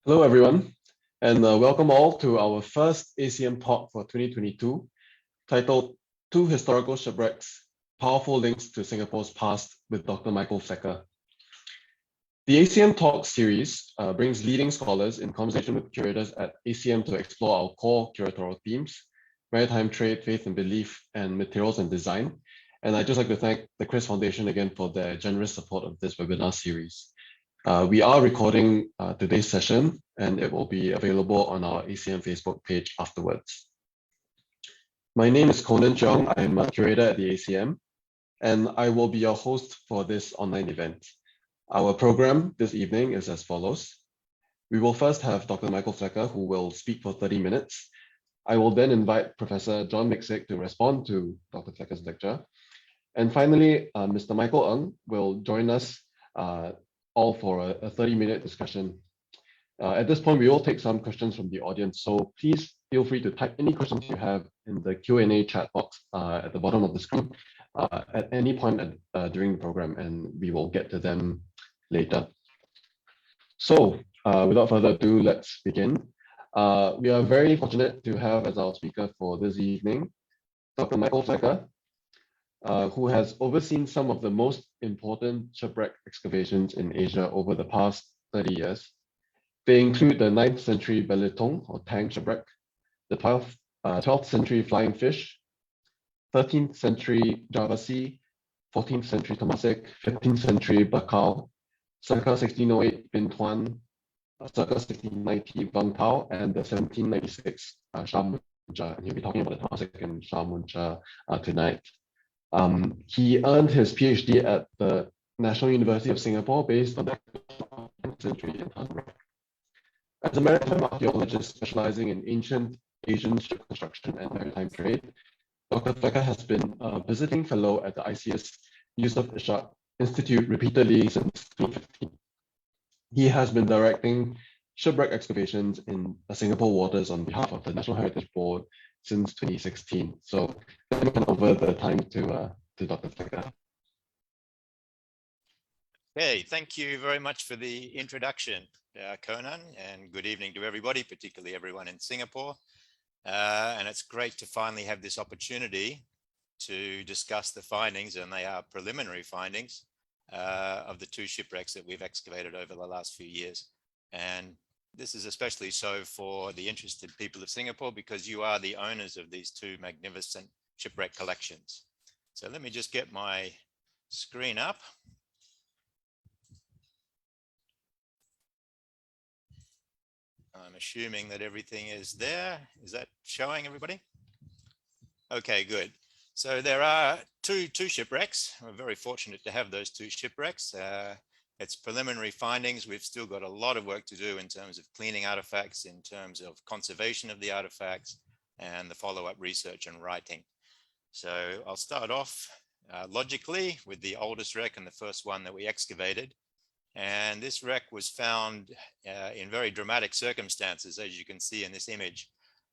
Hello, everyone, and welcome all to our first ACM talk for 2022, titled Two Historical Shipwrecks, Powerful Links to Singapore's Past with Dr. Michael Flecker. The ACM Talks series brings leading scholars in conversation with curators at ACM to explore our core curatorial themes, maritime trade, faith and belief, and materials and design. And I'd just like to thank the Chris Foundation again for their generous support of this webinar series. We are recording today's session, and it will be available on our ACM Facebook page afterwards. My name is Conan Cheong. I'm a curator at the ACM, and I will be your host for this online event. Our program this evening is as follows. We will first have Dr. Michael Flecker, who will speak for 30 minutes. I will then invite Professor John Miksic to respond to Dr. Flecker's lecture. And finally, Mr. Michael Ng will join us all for a 30-minute discussion. At this point, we will take some questions from the audience, so please feel free to type any questions you have in the Q&A chat box at the bottom of the screen at any point during the program, and we will get to them later. So without further ado, let's begin. We are very fortunate to have as our speaker for this evening, Dr. Michael Flecker, who has overseen some of the most important shipwreck excavations in Asia over the past 30 years. They include the 9th century Belitung or Tang shipwreck, the 12th century Flying Fish, 13th century Java Sea, 14th century Temasek, 15th century Bakau, circa 1608 Bin Tuan, circa 1690 Vang Tao, and the 1796 Shah Muncha. And he'll be talking about the Temasek and Shah Muncha tonight. He earned his PhD at the National University of Singapore based on the 10th century in Tanrak. As a maritime archaeologist specializing in ancient Asian ship construction and maritime trade, Dr. Flecker has been a visiting fellow at the ICS Yusof Ishak Institute repeatedly since 2015. He has been directing shipwreck excavations in Singapore waters on behalf of the National Heritage Board since 2016. So let me hand over the time to Dr. Flecker. Okay, thank you very much for the introduction, Conan, and good evening to everybody, particularly everyone in Singapore. And it's great to finally have this opportunity to discuss the findings, and they are preliminary findings of the two shipwrecks that we've excavated over the last few years. And this is especially so for the interested people of Singapore because you are the owners of these two magnificent shipwreck collections. So let me just get my screen up. I'm assuming that everything is there. Is that showing everybody? Okay, good. So there are two shipwrecks. We're very fortunate to have those two shipwrecks. It's preliminary findings. We've still got a lot of work to do in terms of cleaning artifacts, in terms of conservation of the artifacts, and the follow-up research and writing. So I'll start off logically with the oldest wreck and the first one that we excavated. And this wreck was found in very dramatic circumstances, as you can see in this image.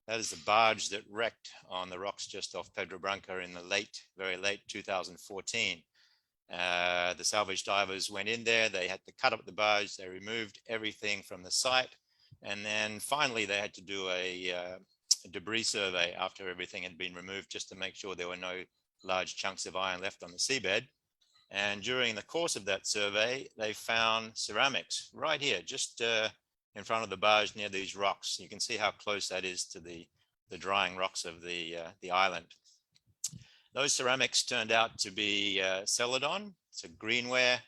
That is the barge that wrecked on the rocks just off Pedro Branca in the very late 2014. The salvage divers went in there, they had to cut up the barge, they removed everything from the site, and then finally they had to do a debris survey after everything had been removed just to make sure there were no large chunks of iron left on the seabed. And during the course of that survey, they found ceramics right here, just in front of the barge near these rocks. You can see how close that is to the drying rocks of the island. Those ceramics turned out to be celadon, so greenware.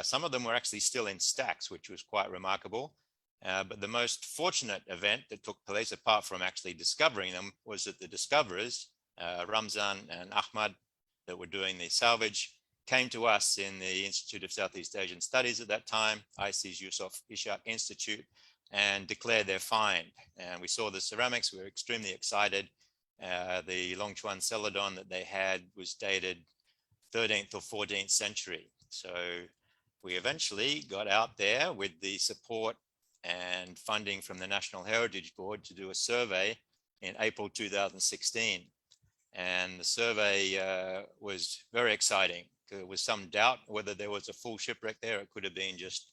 Some of them were actually still in stacks, which was quite remarkable. But the most fortunate event that took place, apart from actually discovering them, was that the discoverers, Ramzan and Ahmad, that were doing the salvage, came to us in the Institute of Southeast Asian Studies at that time, IC's Yusof Ishak Institute, and declared their find. And we saw the ceramics, we were extremely excited. The Longchuan celadon that they had was dated 13th or 14th century. So we eventually got out there with the support and funding from the National Heritage Board to do a survey in April 2016. And the survey was very exciting. There was some doubt whether there was a full shipwreck there. It could have been just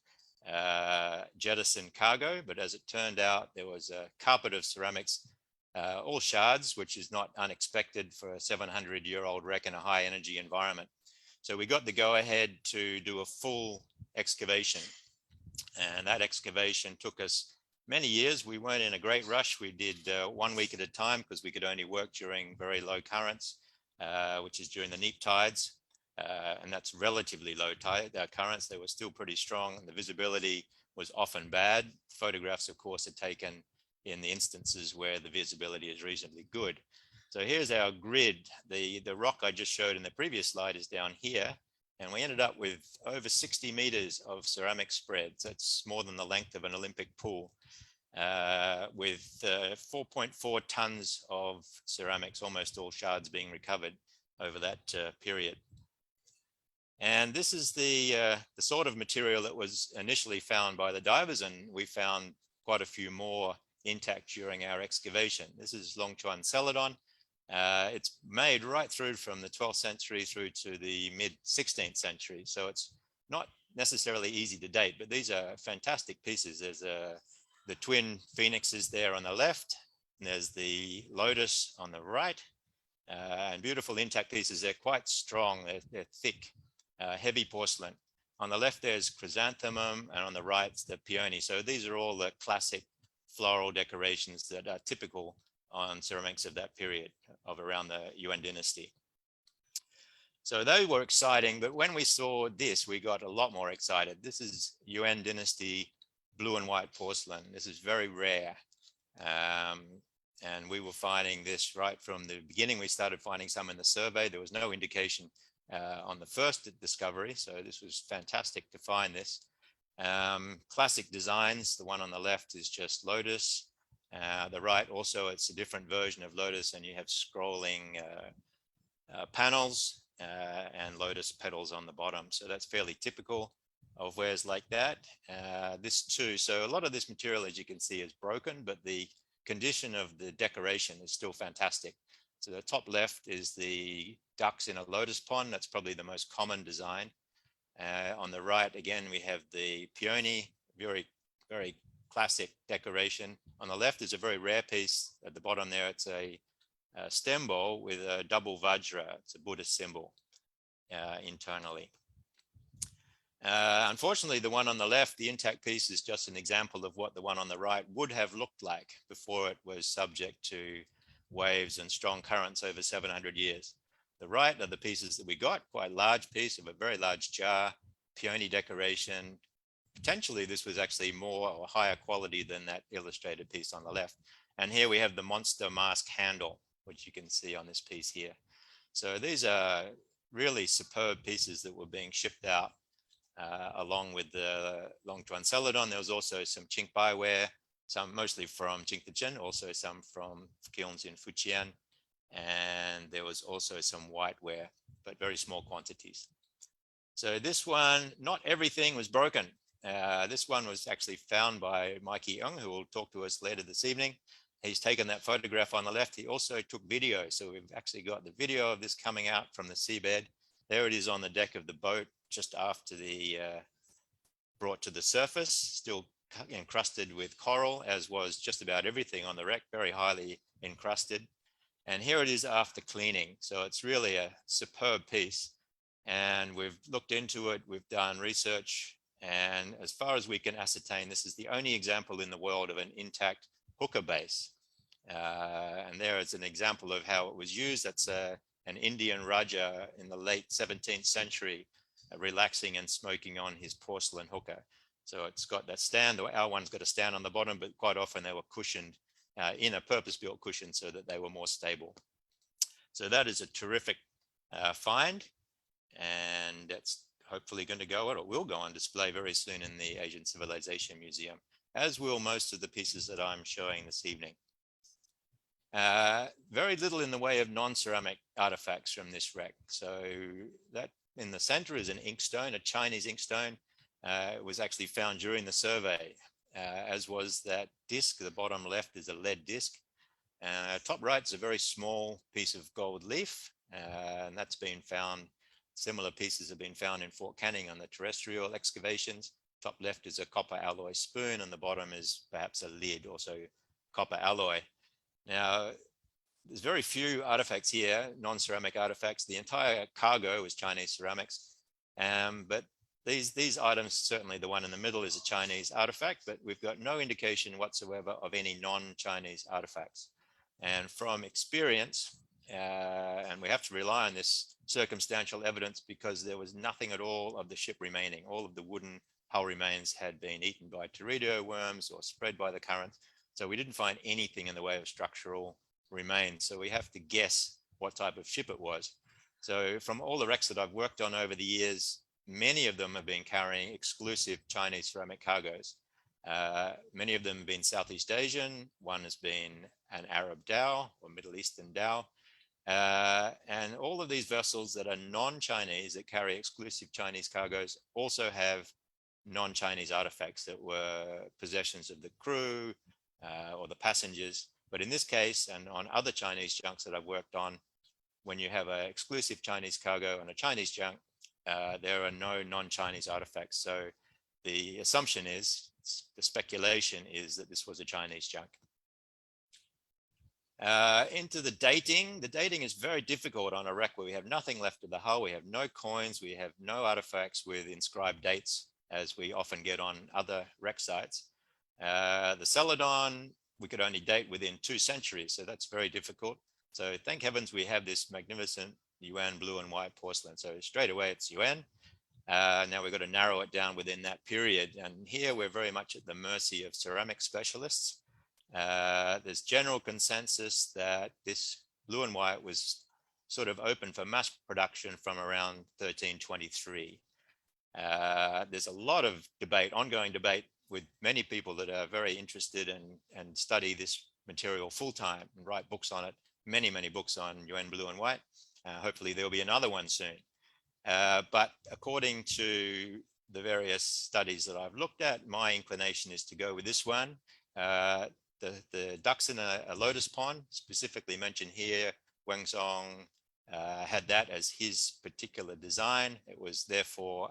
jettison cargo, but as it turned out, there was a carpet of ceramics, all shards, which is not unexpected for a 700-year-old wreck in a high energy environment. So we got the go ahead to do a full excavation, and that excavation took us many years. We weren't in a great rush. We did 1 week at a time because we could only work during very low currents, which is during the neap tides. And that's relatively low tide currents. They were still pretty strong, and the visibility was often bad. Photographs, of course, are taken in the instances where the visibility is reasonably good. So here's our grid. The rock I just showed in the previous slide is down here, and we ended up with over 60 meters of ceramic spreads. That's more than the length of an Olympic pool, with 4.4 tons of ceramics, almost all shards being recovered over that period. And this is the sort of material that was initially found by the divers, and we found quite a few more intact during our excavation. This is Long Chuan Celadon. It's made right through from the 12th century through to the mid 16th century. So it's not necessarily easy to date, but these are fantastic pieces. There's the twin phoenixes there on the left, and there's the lotus on the right, and beautiful intact pieces. They're quite strong, they're thick. Heavy porcelain. On the left, there's chrysanthemum, and on the right, the peony. So these are all the classic floral decorations that are typical on ceramics of that period of around the Yuan dynasty. So they were exciting, but when we saw this, we got a lot more excited. This is Yuan dynasty blue and white porcelain. This is very rare. And we were finding this right from the beginning. We started finding some in the survey. There was no indication on the first discovery, so this was fantastic to find this. Classic designs. The one on the left is just lotus. The right also, it's a different version of lotus, and you have scrolling panels and lotus petals on the bottom. So that's fairly typical of wares like that. This too, so a lot of this material, as you can see, is broken, but the condition of the decoration is still fantastic. So the top left is the ducks in a lotus pond. That's probably the most common design. On the right, again, we have the peony, very, very classic decoration. On the left is a very rare piece. At the bottom there, it's a stem bowl with a double vajra. It's a Buddhist symbol internally. Unfortunately, the one on the left, the intact piece, is just an example of what the one on the right would have looked like before it was subject to waves and strong currents over 700 years. The right are the pieces that we got, quite large piece of a very large jar, peony decoration. Potentially this was actually more or higher quality than that illustrated piece on the left. And here we have the monster mask handle, which you can see on this piece here. So these are really superb pieces that were being shipped out along with the Long Chuan Celadon. There was also some Qingbai ware, some mostly from Jingdezhen, also some from kilns in Fujian, and there was also some whiteware, but very small quantities. So this one, not everything was broken. This one was actually found by Miksic, who will talk to us later this evening. He's taken that photograph on the left. He also took video, so we've actually got the video of this coming out from the seabed. There it is on the deck of the boat, just after the brought to the surface, still encrusted with coral, as was just about everything on the wreck, very highly encrusted. And here it is after cleaning. So it's really a superb piece. And we've looked into it, we've done research, and as far as we can ascertain, this is the only example in the world of an intact hookah base. And there is an example of how it was used. That's an Indian Raja in the late 17th century, relaxing and smoking on his porcelain hookah. So it's got that stand. Our one's got a stand on the bottom, but quite often they were cushioned in a purpose-built cushion so that they were more stable. So that is a terrific find, and it's hopefully going to go, or it will go on display very soon in the Asian Civilization Museum, as will most of the pieces that I'm showing this evening. Very little in the way of non-ceramic artifacts from this wreck. So that in the center is an inkstone, a Chinese inkstone. It was actually found during the survey, as was that disc. The bottom left is a lead disc. Top right is a very small piece of gold leaf, and that's been found. Similar pieces have been found in Fort Canning on the terrestrial excavations. top left is a copper alloy spoon, and the bottom is perhaps a lid, also copper alloy. Now, there's very few artifacts here, non-ceramic artifacts. The entire cargo is Chinese ceramics, but these items, certainly the one in the middle is a Chinese artifact, but we've got no indication whatsoever of any non-Chinese artifacts. And from experience, and we have to rely on this circumstantial evidence because there was nothing at all of the ship remaining. All of the wooden hull remains had been eaten by teredo worms or spread by the currents. So we didn't find anything in the way of structural remains. So we have to guess what type of ship it was. So from all the wrecks that I've worked on over the years, many of them have been carrying exclusive Chinese ceramic cargoes. Many of them have been Southeast Asian. One has been an Arab dhow or Middle Eastern dhow. And all of these vessels that are non-Chinese, that carry exclusive Chinese cargoes, also have non-Chinese artifacts that were possessions of the crew or the passengers. But in this case, and on other Chinese junks that I've worked on, when you have an exclusive Chinese cargo on a Chinese junk, there are no non-Chinese artifacts. So the assumption is, the speculation is that this was a Chinese junk. Into the dating. The dating is very difficult on a wreck where we have nothing left of the hull. We have no coins. We have no artifacts with inscribed dates, as we often get on other wreck sites. The Celadon, we could only date within 2 centuries, so that's very difficult. So thank heavens we have this magnificent Yuan blue and white porcelain. So straight away it's Yuan. Now we've got to narrow it down within that period. And here we're very much at the mercy of ceramic specialists. There's general consensus that this blue and white was sort of open for mass production from around 1323. There's a lot of debate, ongoing debate, with many people that are very interested and study this material full-time and write books on it, many books on Yuan blue and white. Hopefully there'll be another one soon. But according to the various studies that I've looked at, my inclination is to go with this one. The ducks in a lotus pond, specifically mentioned here, Wenzong had that as his particular design. It was therefore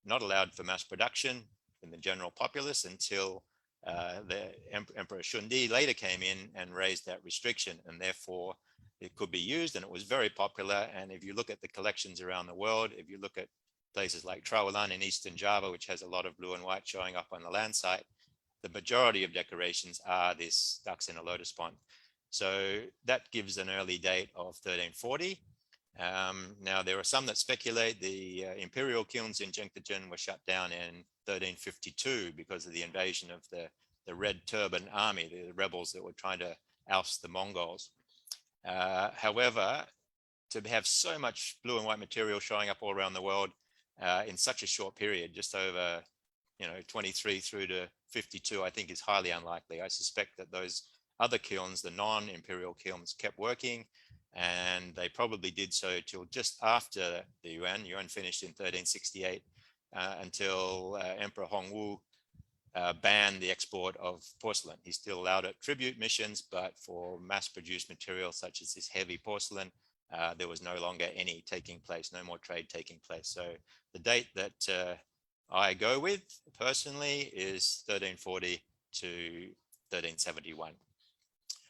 not allowed for mass production in the general populace until the Emperor Shundi later came in and raised that restriction, and therefore it could be used, and it was very popular. And if you look at the collections around the world, if you look at places like Trawalan in Eastern Java, which has a lot of blue and white showing up on the land site, the majority of decorations are this ducks in a lotus pond. So that gives an early date of 1340. Now, there are some that speculate the imperial kilns in Jingdezhen were shut down in 1352 because of the invasion of the Red Turban Army, the rebels that were trying to oust the Mongols. However, to have so much blue and white material showing up all around the world in such a short period, just over 23 through to 52, I think is highly unlikely. I suspect that those other kilns, the non-imperial kilns, kept working, and they probably did so till just after the Yuan. Yuan finished in 1368 until Emperor Hongwu banned the export of porcelain. He still allowed it tribute missions, but for mass-produced material such as this heavy porcelain, there was no longer any taking place, no more trade taking place. So the date that I go with personally is 1340 to 1371.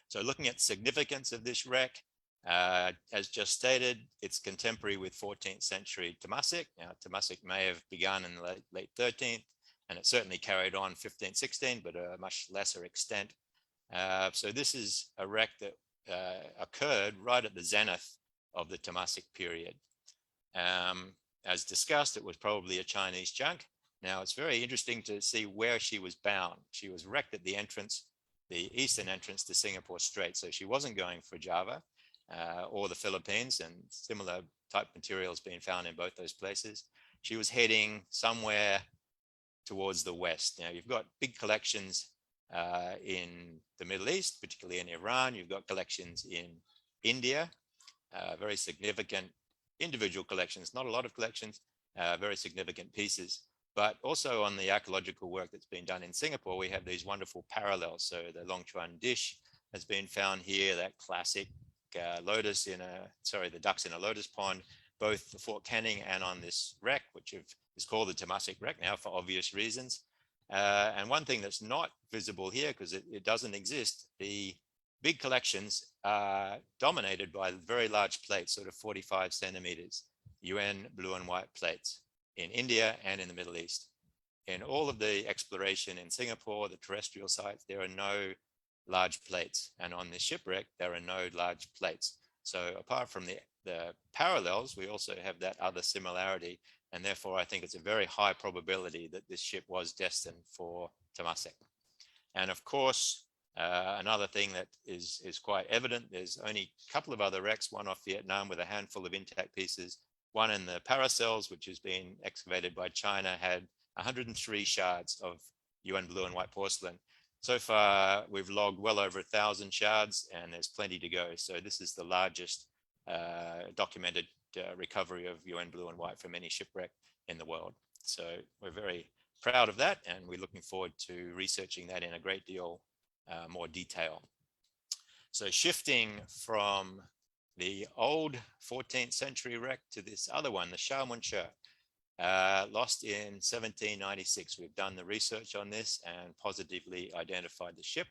So looking at significance of this wreck, as just stated, it's contemporary with 14th century Temasek. Now, Temasek may have begun in the late 13th, and it certainly carried on 15th, 16th, but a much lesser extent. So this is a wreck that occurred right at the zenith of the Temasek period. As discussed, it was probably a Chinese junk. Now, it's very interesting to see where she was bound. She was wrecked at the entrance, the eastern entrance to Singapore Strait. So she wasn't going for Java or the Philippines, and similar type materials being found in both those places. She was heading somewhere towards the west. Now, you've got big collections in the Middle East, particularly in Iran. You've got collections in India, very significant individual collections, not a lot of collections, very significant pieces. But also on the archaeological work that's been done in Singapore, we have these wonderful parallels. So the Longchuan dish has been found here, that classic the ducks in a lotus pond, both the Fort Canning and on this wreck, which have is called the Temasek wreck now for obvious reasons. And one thing that's not visible here, because it doesn't exist, the big collections are dominated by very large plates, sort of 45 centimeters, Yuan blue and white plates in India and in the Middle East. In all of the exploration in Singapore, the terrestrial sites, there are no large plates. And on this shipwreck, there are no large plates. So apart from the parallels, we also have that other similarity. And therefore, I think it's a very high probability that this ship was destined for Temasek. And of course, another thing that is quite evident, there's only a couple of other wrecks, one off Vietnam with a handful of intact pieces, one in the Paracels, which has been excavated by China, had 103 shards of Yuan blue and white porcelain. So far, we've logged well over 1,000 shards, and there's plenty to go. So this is the largest documented recovery of Yuan blue and white from any shipwreck in the world. So we're very proud of that, and we're looking forward to researching that in a great deal more detail. So shifting from the old 14th century wreck to this other one, the Shao, lost in 1796. We've done the research on this and positively identified the ship.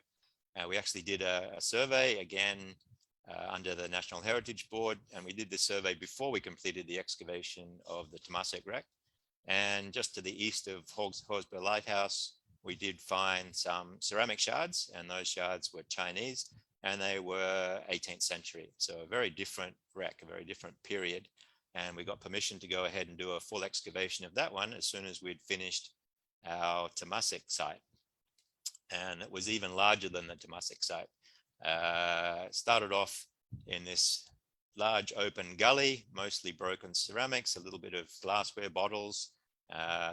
We actually did a survey again under the National Heritage Board, and we did this survey before we completed the excavation of the Temasek wreck. And just to the east of Horsburgh Lighthouse, we did find some ceramic shards, and those shards were Chinese, and they were 18th century. So a very different wreck, a very different period. And we got permission to go ahead and do a full excavation of that one as soon as we'd finished our Temasek site. And it was even larger than the Temasek site. Started off in this large open gully, mostly broken ceramics, a little bit of glassware bottles,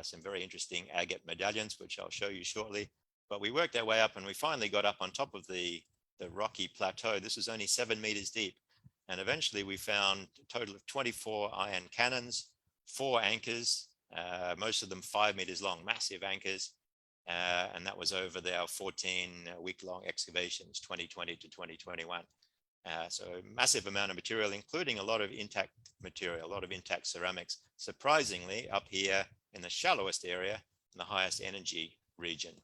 some very interesting agate medallions, which I'll show you shortly. But we worked our way up, and we finally got up on top of the rocky plateau. This was only 7 meters deep. And eventually we found a total of 24 iron cannons, 4 anchors, most of them 5 meters long, massive anchors. And that was over our 14-week-long excavations, 2020 to 2021. So massive amount of material, including a lot of intact material, a lot of intact ceramics, surprisingly up here in the shallowest area, in the highest energy region.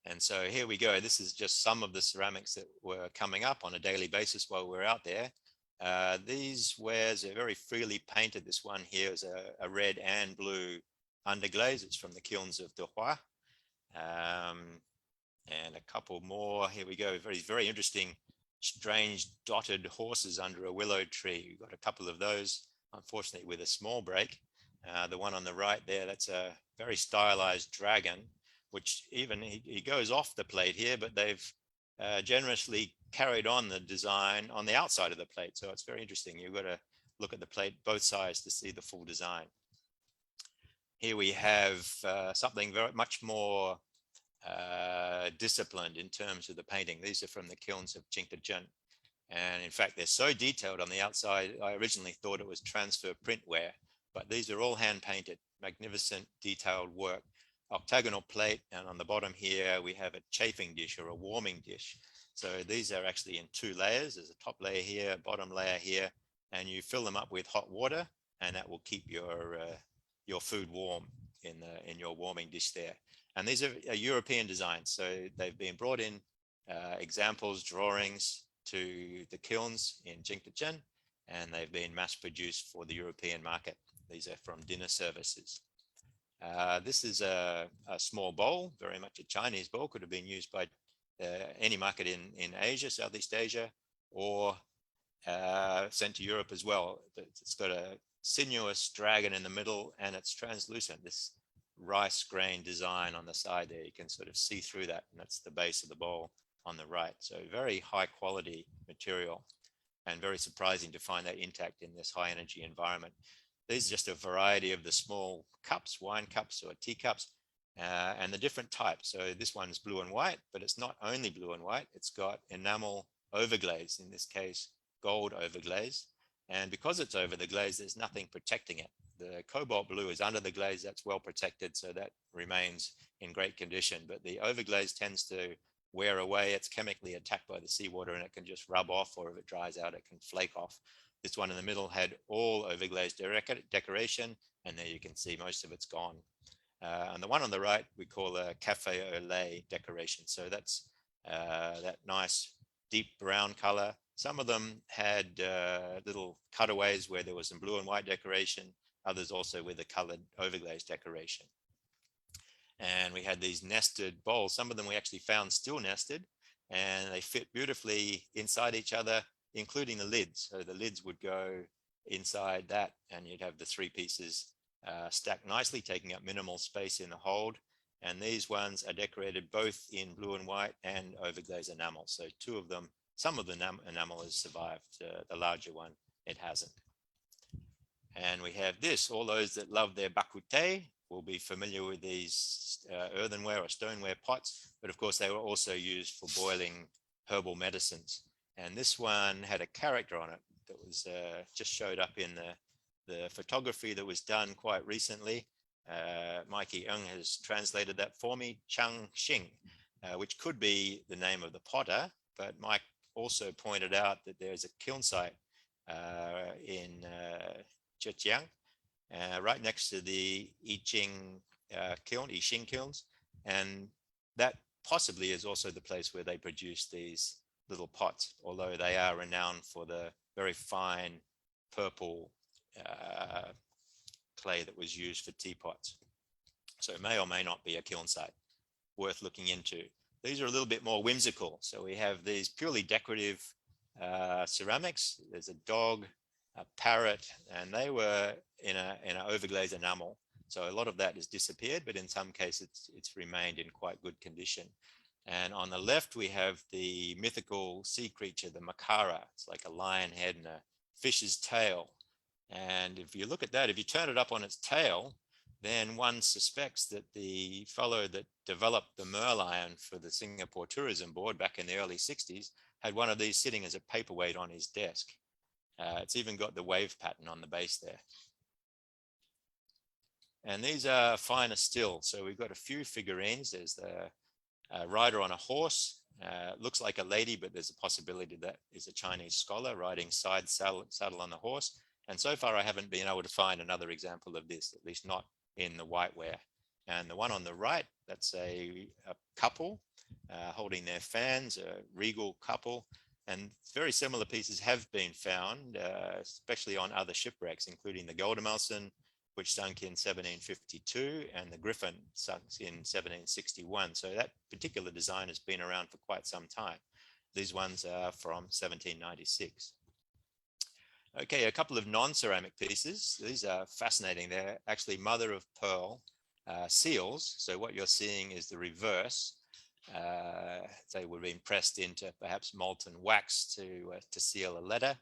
And so here we go. This is just some of the ceramics that were coming up on a daily basis while we're out there. These wares are very freely painted. This one here is a red and blue underglaze. It's from the kilns of Dehua. And a couple more. Here we go. Very, very interesting, strange dotted horses under a willow tree. We've got a couple of those, unfortunately, with a small break. The one on the right there, that's a very stylized dragon, which even he goes off the plate here, but they've generously carried on the design on the outside of the plate. So it's very interesting. You've got to look at the plate both sides to see the full design. Here we have something very much more disciplined in terms of the painting. These are from the kilns of Jingdezhen. And in fact, they're so detailed on the outside, I originally thought it was transfer printware, but these are all hand painted, magnificent detailed work. Octagonal plate, and on the bottom here we have a chafing dish or a warming dish. So these are actually in 2 layers. There's a top layer here, bottom layer here, and you fill them up with hot water, and that will keep your food warm in your warming dish there. And these are European designs, so they've been brought in examples, drawings to the kilns in Jingdezhen, and they've been mass produced for the European market. These are from dinner services. This is a small bowl, very much a Chinese bowl, could have been used by any market in Asia, Southeast Asia, or sent to Europe as well. It's got a sinuous dragon in the middle, and it's translucent, this rice grain design on the side there. You can sort of see through that, and that's the base of the bowl on the right. So very high quality material, and very surprising to find that intact in this high energy environment. These are just a variety of the small cups, wine cups or teacups, and the different types. So this one's blue and white, but it's not only blue and white. It's got enamel overglaze, in this case, gold overglaze. And because it's over the glaze, there's nothing protecting it. The cobalt blue is under the glaze, that's well protected, so that remains in great condition. But the overglaze tends to wear away. It's chemically attacked by the seawater, and it can just rub off, or if it dries out, it can flake off. This one in the middle had all overglazed decoration, and there you can see most of it's gone. And the one on the right we call a cafe au lait decoration. So that's that nice deep brown color. Some of them had little cutaways where there was some blue and white decoration, others also with a colored overglazed decoration. And we had these nested bowls. Some of them we actually found still nested, and they fit beautifully inside each other, including the lids. So the lids would go inside that, and you'd have the three pieces stacked nicely, taking up minimal space in the hold. And these ones are decorated both in blue and white and overglazed enamel. So two of them, some of the enamel has survived, the larger one, it hasn't. And we have this, all those that love their bakute will be familiar with these earthenware or stoneware pots, but of course they were also used for boiling herbal medicines. And this one had a character on it that was just showed up in the photography that was done quite recently. Mikey Young has translated that for me, Chang Xing, which could be the name of the potter, but Mike also pointed out that there's a kiln site in Zhejiang, right next to the Yixing kilns, and that possibly is also the place where they produce these little pots, although they are renowned for the very fine purple clay that was used for teapots. So it may or may not be a kiln site worth looking into. These are a little bit more whimsical. So we have these purely decorative ceramics. There's a dog, a parrot, and they were in an overglazed enamel. So a lot of that has disappeared, but in some cases it's remained in quite good condition. And on the left, we have the mythical sea creature, the Makara. It's like a lion head and a fish's tail. And if you look at that, if you turn it up on its tail, then one suspects that the fellow that developed the Merlion for the Singapore Tourism Board back in the early 60s had one of these sitting as a paperweight on his desk. It's even got the wave pattern on the base there. And these are finer still. So we've got a few figurines. There's the rider on a horse. Looks like a lady, but there's a possibility that is a Chinese scholar riding side saddle on the horse. And so far, I haven't been able to find another example of this, at least not in the whiteware. And the one on the right, that's a couple holding their fans, a regal couple. And very similar pieces have been found, especially on other shipwrecks, including the Geldermalsen, which sunk in 1752, and the Griffin sunk in 1761. So that particular design has been around for quite some time. These ones are from 1796. Okay, a couple of non-ceramic pieces. These are fascinating. They're actually mother of pearl seals. So what you're seeing is the reverse. They would have been pressed into perhaps molten wax to seal a letter.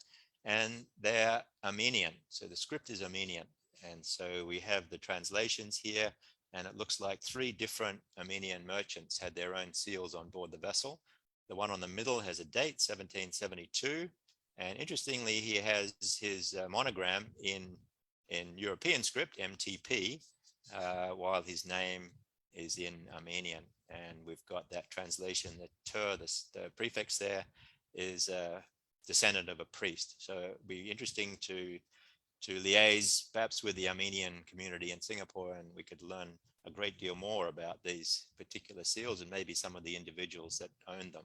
And they're Armenian. So the script is Armenian. And so we have the translations here, and it looks like three different Armenian merchants had their own seals on board the vessel. The one on the middle has a date, 1772. And interestingly, he has his monogram in European script, MTP, while his name is in Armenian. And we've got that translation, the prefix there is a descendant of a priest. So it'd be interesting to liaise perhaps with the Armenian community in Singapore, and we could learn a great deal more about these particular seals and maybe some of the individuals that owned them.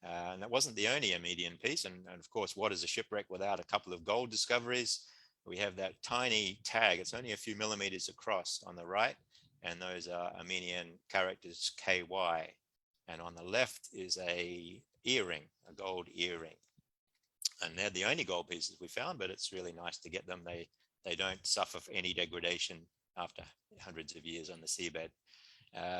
And that wasn't the only Armenian piece. And of course, what is a shipwreck without a couple of gold discoveries? We have that tiny tag. It's only a few millimeters across on the right. And those are Armenian characters KY. And on the left is a earring, a gold earring. And they're the only gold pieces we found, but it's really nice to get them. They don't suffer any degradation after hundreds of years on the seabed.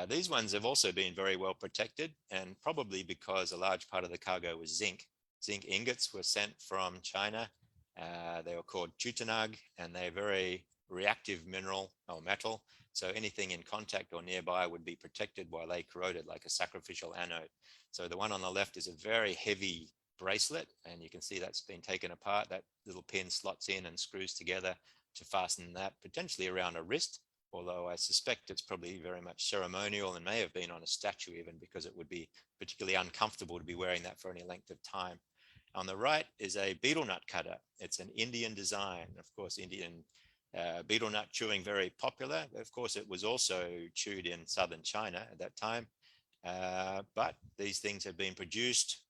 These ones have also been very well protected, and probably because a large part of the cargo was zinc. Zinc ingots were sent from China. They were called chutanag, and they're very reactive mineral or metal. So anything in contact or nearby would be protected while they corroded, like a sacrificial anode. So the one on the left is a very heavy bracelet, and you can see that's been taken apart. That little pin slots in and screws together to fasten that potentially around a wrist, although I suspect it's probably very much ceremonial and may have been on a statue even, because it would be particularly uncomfortable to be wearing that for any length of time. On the right is a betel nut cutter. It's an Indian design. Of course, Indian betel nut chewing very popular. Of course, it was also chewed in southern China at that time. But these things have been produced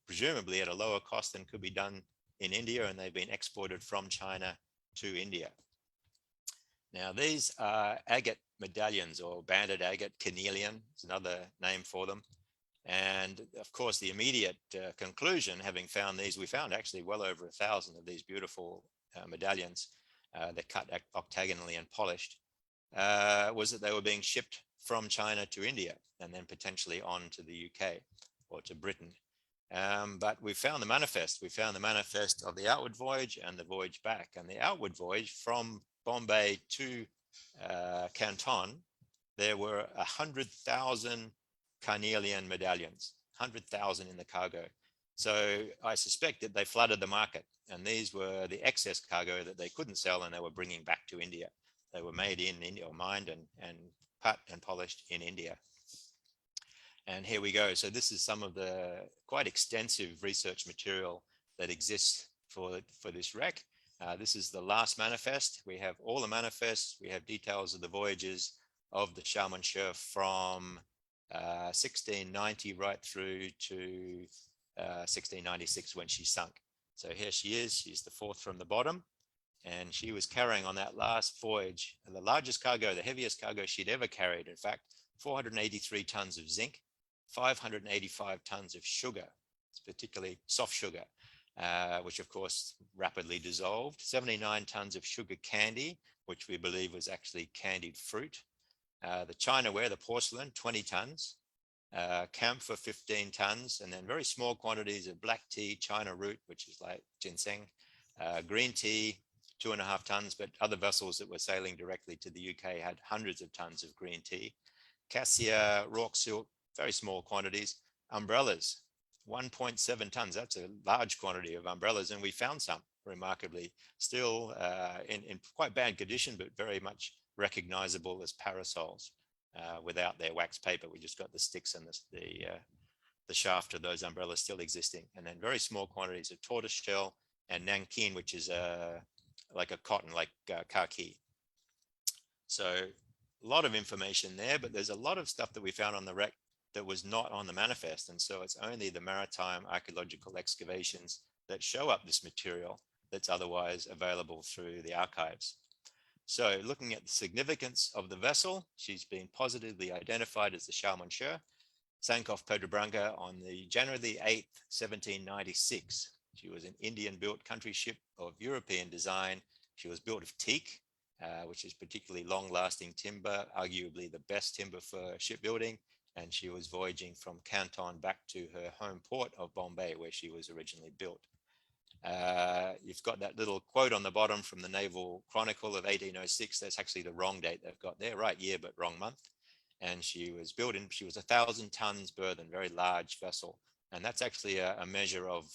presumably at a lower cost than could be done in India, and they've been exported from China to India. Now, these are agate medallions, or banded agate, carnelian is another name for them. And of course, the immediate conclusion, having found these, we found actually well over 1,000 of these beautiful medallions. They're cut octagonally and polished, was that they were being shipped from China to India and then potentially on to the UK or to Britain. But we found the manifest. We found the manifest of the outward voyage and the voyage back. And the outward voyage from Bombay to Canton, there were 100,000 carnelian medallions, 100,000 in the cargo. So I suspect that they flooded the market, and these were the excess cargo that they couldn't sell and they were bringing back to India. They were made in India, or mined and cut and polished in India. And here we go. So this is some of the quite extensive research material that exists for this wreck. This is the last manifest. We have all the manifests. We have details of the voyages of the Sharman-Shah from 1690 right through to 1696 when she sunk. So here she is. She's the fourth from the bottom. And she was carrying on that last voyage the largest cargo, the heaviest cargo she'd ever carried. In fact, 483 tons of zinc, 585 tons of sugar, it's particularly soft sugar, which of course rapidly dissolved, 79 tons of sugar candy, which we believe was actually candied fruit. The Chinaware, the porcelain, 20 tons, camphor, 15 tons, and then very small quantities of black tea, China root, which is like ginseng, green tea, 2.5 tons, but other vessels that were sailing directly to the UK had hundreds of tons of green tea. Cassia, rock silk, very small quantities. Umbrellas, 1.7 tons. That's a large quantity of umbrellas, and we found some, remarkably, still in quite bad condition, but very much recognizable as parasols without their wax paper. We just got the sticks and the shaft of those umbrellas still existing. And then very small quantities of tortoise shell and nankin, which is like a cotton, like khaki. So a lot of information there, but there's a lot of stuff that we found on the wreck that was not on the manifest. And so it's only the maritime archaeological excavations that show up this material that's otherwise available through the archives. So looking at the significance of the vessel, she's been positively identified as the Sharman-Shah, sank off Pedra Branca on the January the 8th, 1796. She was an Indian-built country ship of European design. She was built of teak, which is particularly long-lasting timber, arguably the best timber for shipbuilding. And she was voyaging from Canton back to her home port of Bombay, where she was originally built. You've got that little quote on the bottom from the Naval Chronicle of 1806. That's actually the wrong date they've got there, right year, but wrong month. And she was built in, she was 1,000 tons burden, very large vessel. And that's actually a measure of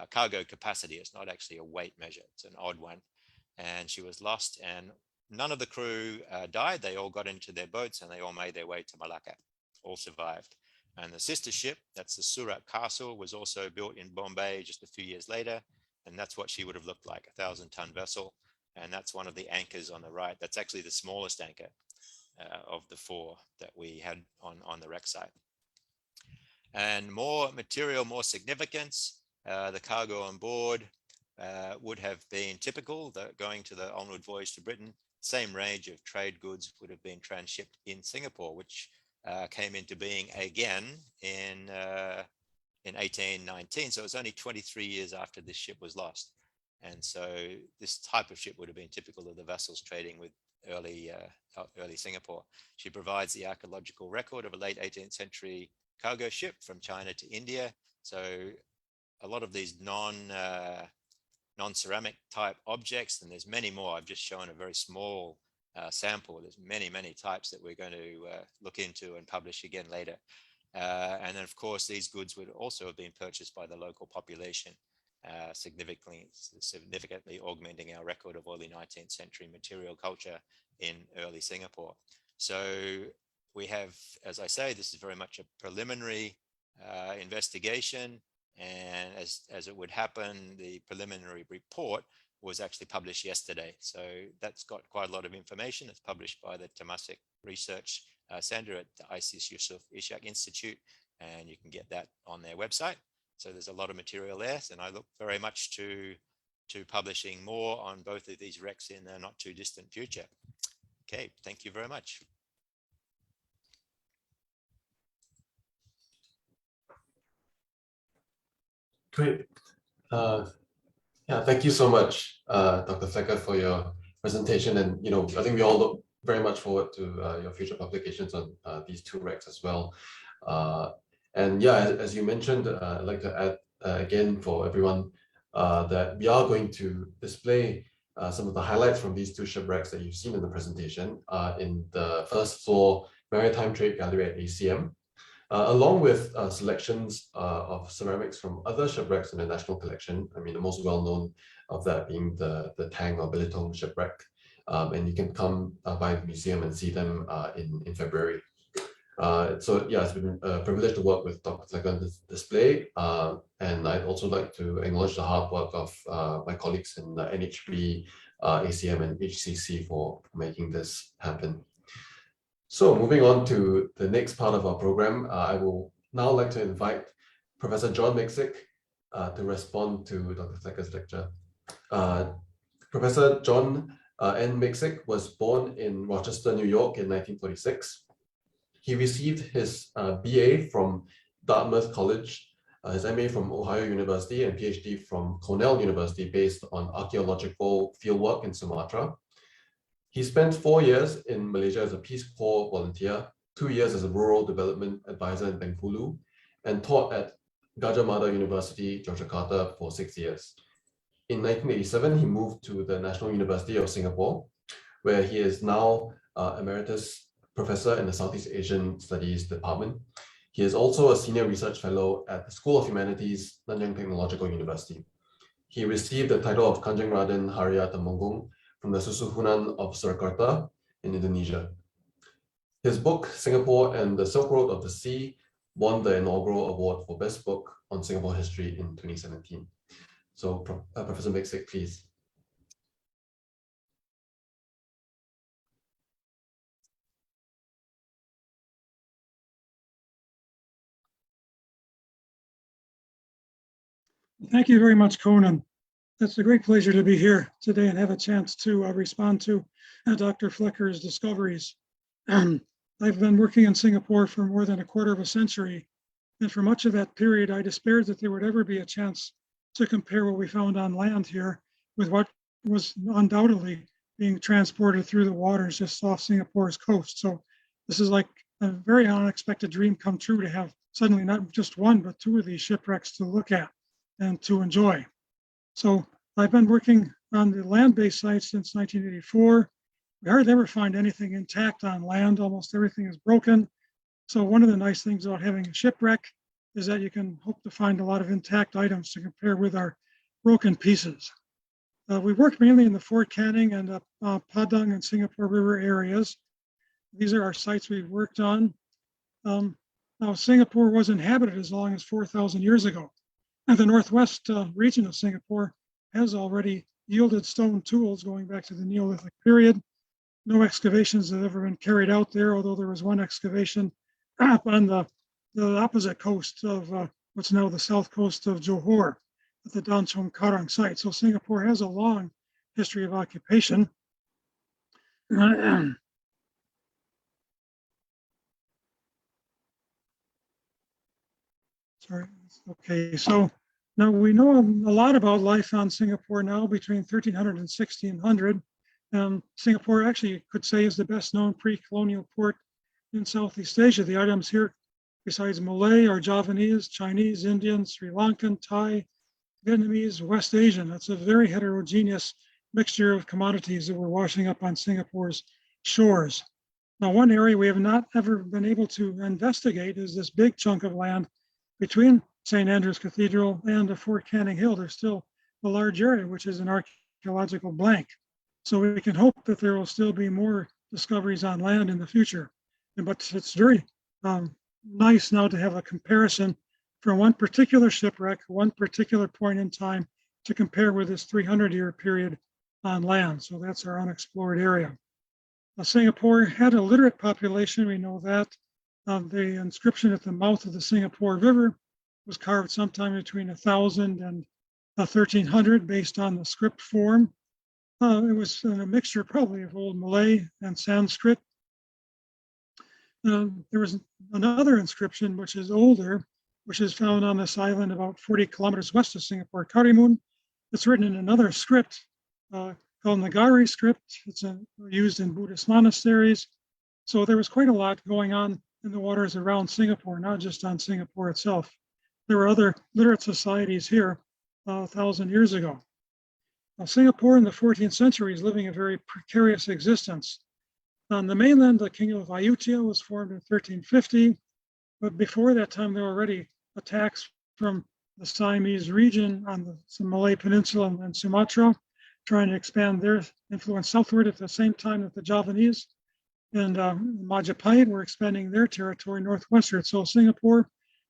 cargo capacity. It's not actually a weight measure. It's an odd one. And she was lost, and none of the crew died. They all got into their boats and they all made their way to Malacca, all survived. And the sister ship, that's the Surat Castle, was also built in Bombay just a few years later. And that's what she would have looked like, 1,000-ton vessel. And that's one of the anchors on the right. That's actually the smallest anchor of the four that we had on the wreck site. And more material, more significance, the cargo on board would have been typical, going to the onward voyage to Britain. Same range of trade goods would have been transshipped in Singapore, which came into being again in 1819. So it was only 23 years after this ship was lost. And so this type of ship would have been typical of the vessels trading with early Singapore. She provides the archaeological record of a late 18th century cargo ship from China to India. So a lot of these non-ceramic type objects, and there's many more. I've just shown a very small sample. There's many, many types that we're going to look into and publish again later. And then of course, these goods would also have been purchased by the local population, significantly augmenting our record of early 19th century material culture in early Singapore. So we have, as I say, this is very much a preliminary investigation. And as it would happen, the preliminary report was actually published yesterday. So that's got quite a lot of information. It's published by the Temasek Research Center at the ISIS Yusuf Ishak Institute, and you can get that on their website. So there's a lot of material there, and I look very much to publishing more on both of these wrecks in the not too distant future. Okay, thank you very much. Great. Yeah, thank you so much, Dr. Flecker, for your presentation. And I think we all look very much forward to your future publications on these two wrecks as well. And yeah, as you mentioned, I'd like to add again for everyone that we are going to display some of the highlights from these two shipwrecks that you've seen in the presentation in the first floor Maritime Trade Gallery at ACM. Along with selections of ceramics from other shipwrecks in the national collection. I mean, the most well-known of that being the Tang or Bilitong shipwreck. And you can come by the museum and see them in February. So yeah, it's been a privilege to work with Dr. Flecker on this display. And I'd also like to acknowledge the hard work of my colleagues in the NHB, ACM and HCC for making this happen. So moving on to the next part of our program, I will now like to invite Professor John Miksic to respond to Dr. Flecker's lecture. Professor John N. Miksic was born in Rochester, New York in 1946. He received his BA from Dartmouth College, his MA from Ohio University, and PhD from Cornell University based on archaeological fieldwork in Sumatra. He spent 4 years in Malaysia as a Peace Corps volunteer, 2 years as a rural development advisor in Bengkulu, and taught at Gajah Mada University, Yogyakarta for 6 years. In 1987, he moved to the National University of Singapore, where he is now Emeritus Professor in the Southeast Asian Studies Department. He is also a Senior Research Fellow at the School of Humanities, Nanyang Technological University. He received the title of Kanjeng Raden Haria Temenggung from the Susuhunan of Surakarta in Indonesia. His book, Singapore and the Silk Road of the Sea, won the inaugural award for Best Book on Singapore History in 2017. So Professor Miksic, please. Thank you very much, Conan. It's a great pleasure to be here today and have a chance to respond to Dr. Flecker's discoveries. I've been working in Singapore for more than a quarter of a century, and for much of that period, I despaired that there would ever be a chance to compare what we found on land here with what was undoubtedly being transported through the waters just off Singapore's coast. So this is like a very unexpected dream come true to have suddenly not just one, but two of these shipwrecks to look at and to enjoy. So I've been working on the land-based sites since 1984. We hardly ever find anything intact on land. Almost everything is broken. So one of the nice things about having a shipwreck is that you can hope to find a lot of intact items to compare with our broken pieces. We worked mainly in the Fort Canning and Padang and Singapore River areas. These are our sites we've worked on. Now, Singapore was inhabited as long as 4,000 years ago. And the northwest region of Singapore has already yielded stone tools going back to the Neolithic period. No excavations have ever been carried out there, although there was one excavation up on the opposite coast of what's now the south coast of Johor at the Dan Chong Karang site. So Singapore has a long history of occupation. Sorry. Okay, so now we know a lot about life on Singapore now between 1300 and 1600. Singapore actually could say is the best known pre-colonial port in Southeast Asia. The items here, besides Malay, are Javanese, Chinese, Indian, Sri Lankan, Thai, Vietnamese, West Asian. That's a very heterogeneous mixture of commodities that were washing up on Singapore's shores. Now, one area we have not ever been able to investigate is this big chunk of land between St. Andrew's Cathedral and Fort Canning Hill. There's still a large area, which is an archaeological blank. So we can hope that there will still be more discoveries on land in the future. But it's very nice now to have a comparison from one particular shipwreck, one particular point in time, to compare with this 300-year period on land. So that's our unexplored area. Singapore had a literate population, we know that. The inscription at the mouth of the Singapore River was carved sometime between 1000 and 1300 based on the script form. It was a mixture probably of Old Malay and Sanskrit. There was another inscription which is older, which is found on this island about 40 kilometers west of Singapore, Karimun. It's written in another script called Nagari script. It's used in Buddhist monasteries. So there was quite a lot going on in the waters around Singapore, not just on Singapore itself. There were other literate societies here 1,000 years ago. Now, Singapore in the 14th century is living a very precarious existence. On the mainland, the Kingdom of Ayutthaya was formed in 1350, but before that time, there were already attacks from the Siamese region on the Malay Peninsula and Sumatra, trying to expand their influence southward at the same time that the Javanese and Majapahit were expanding their territory northwestward. So Singapore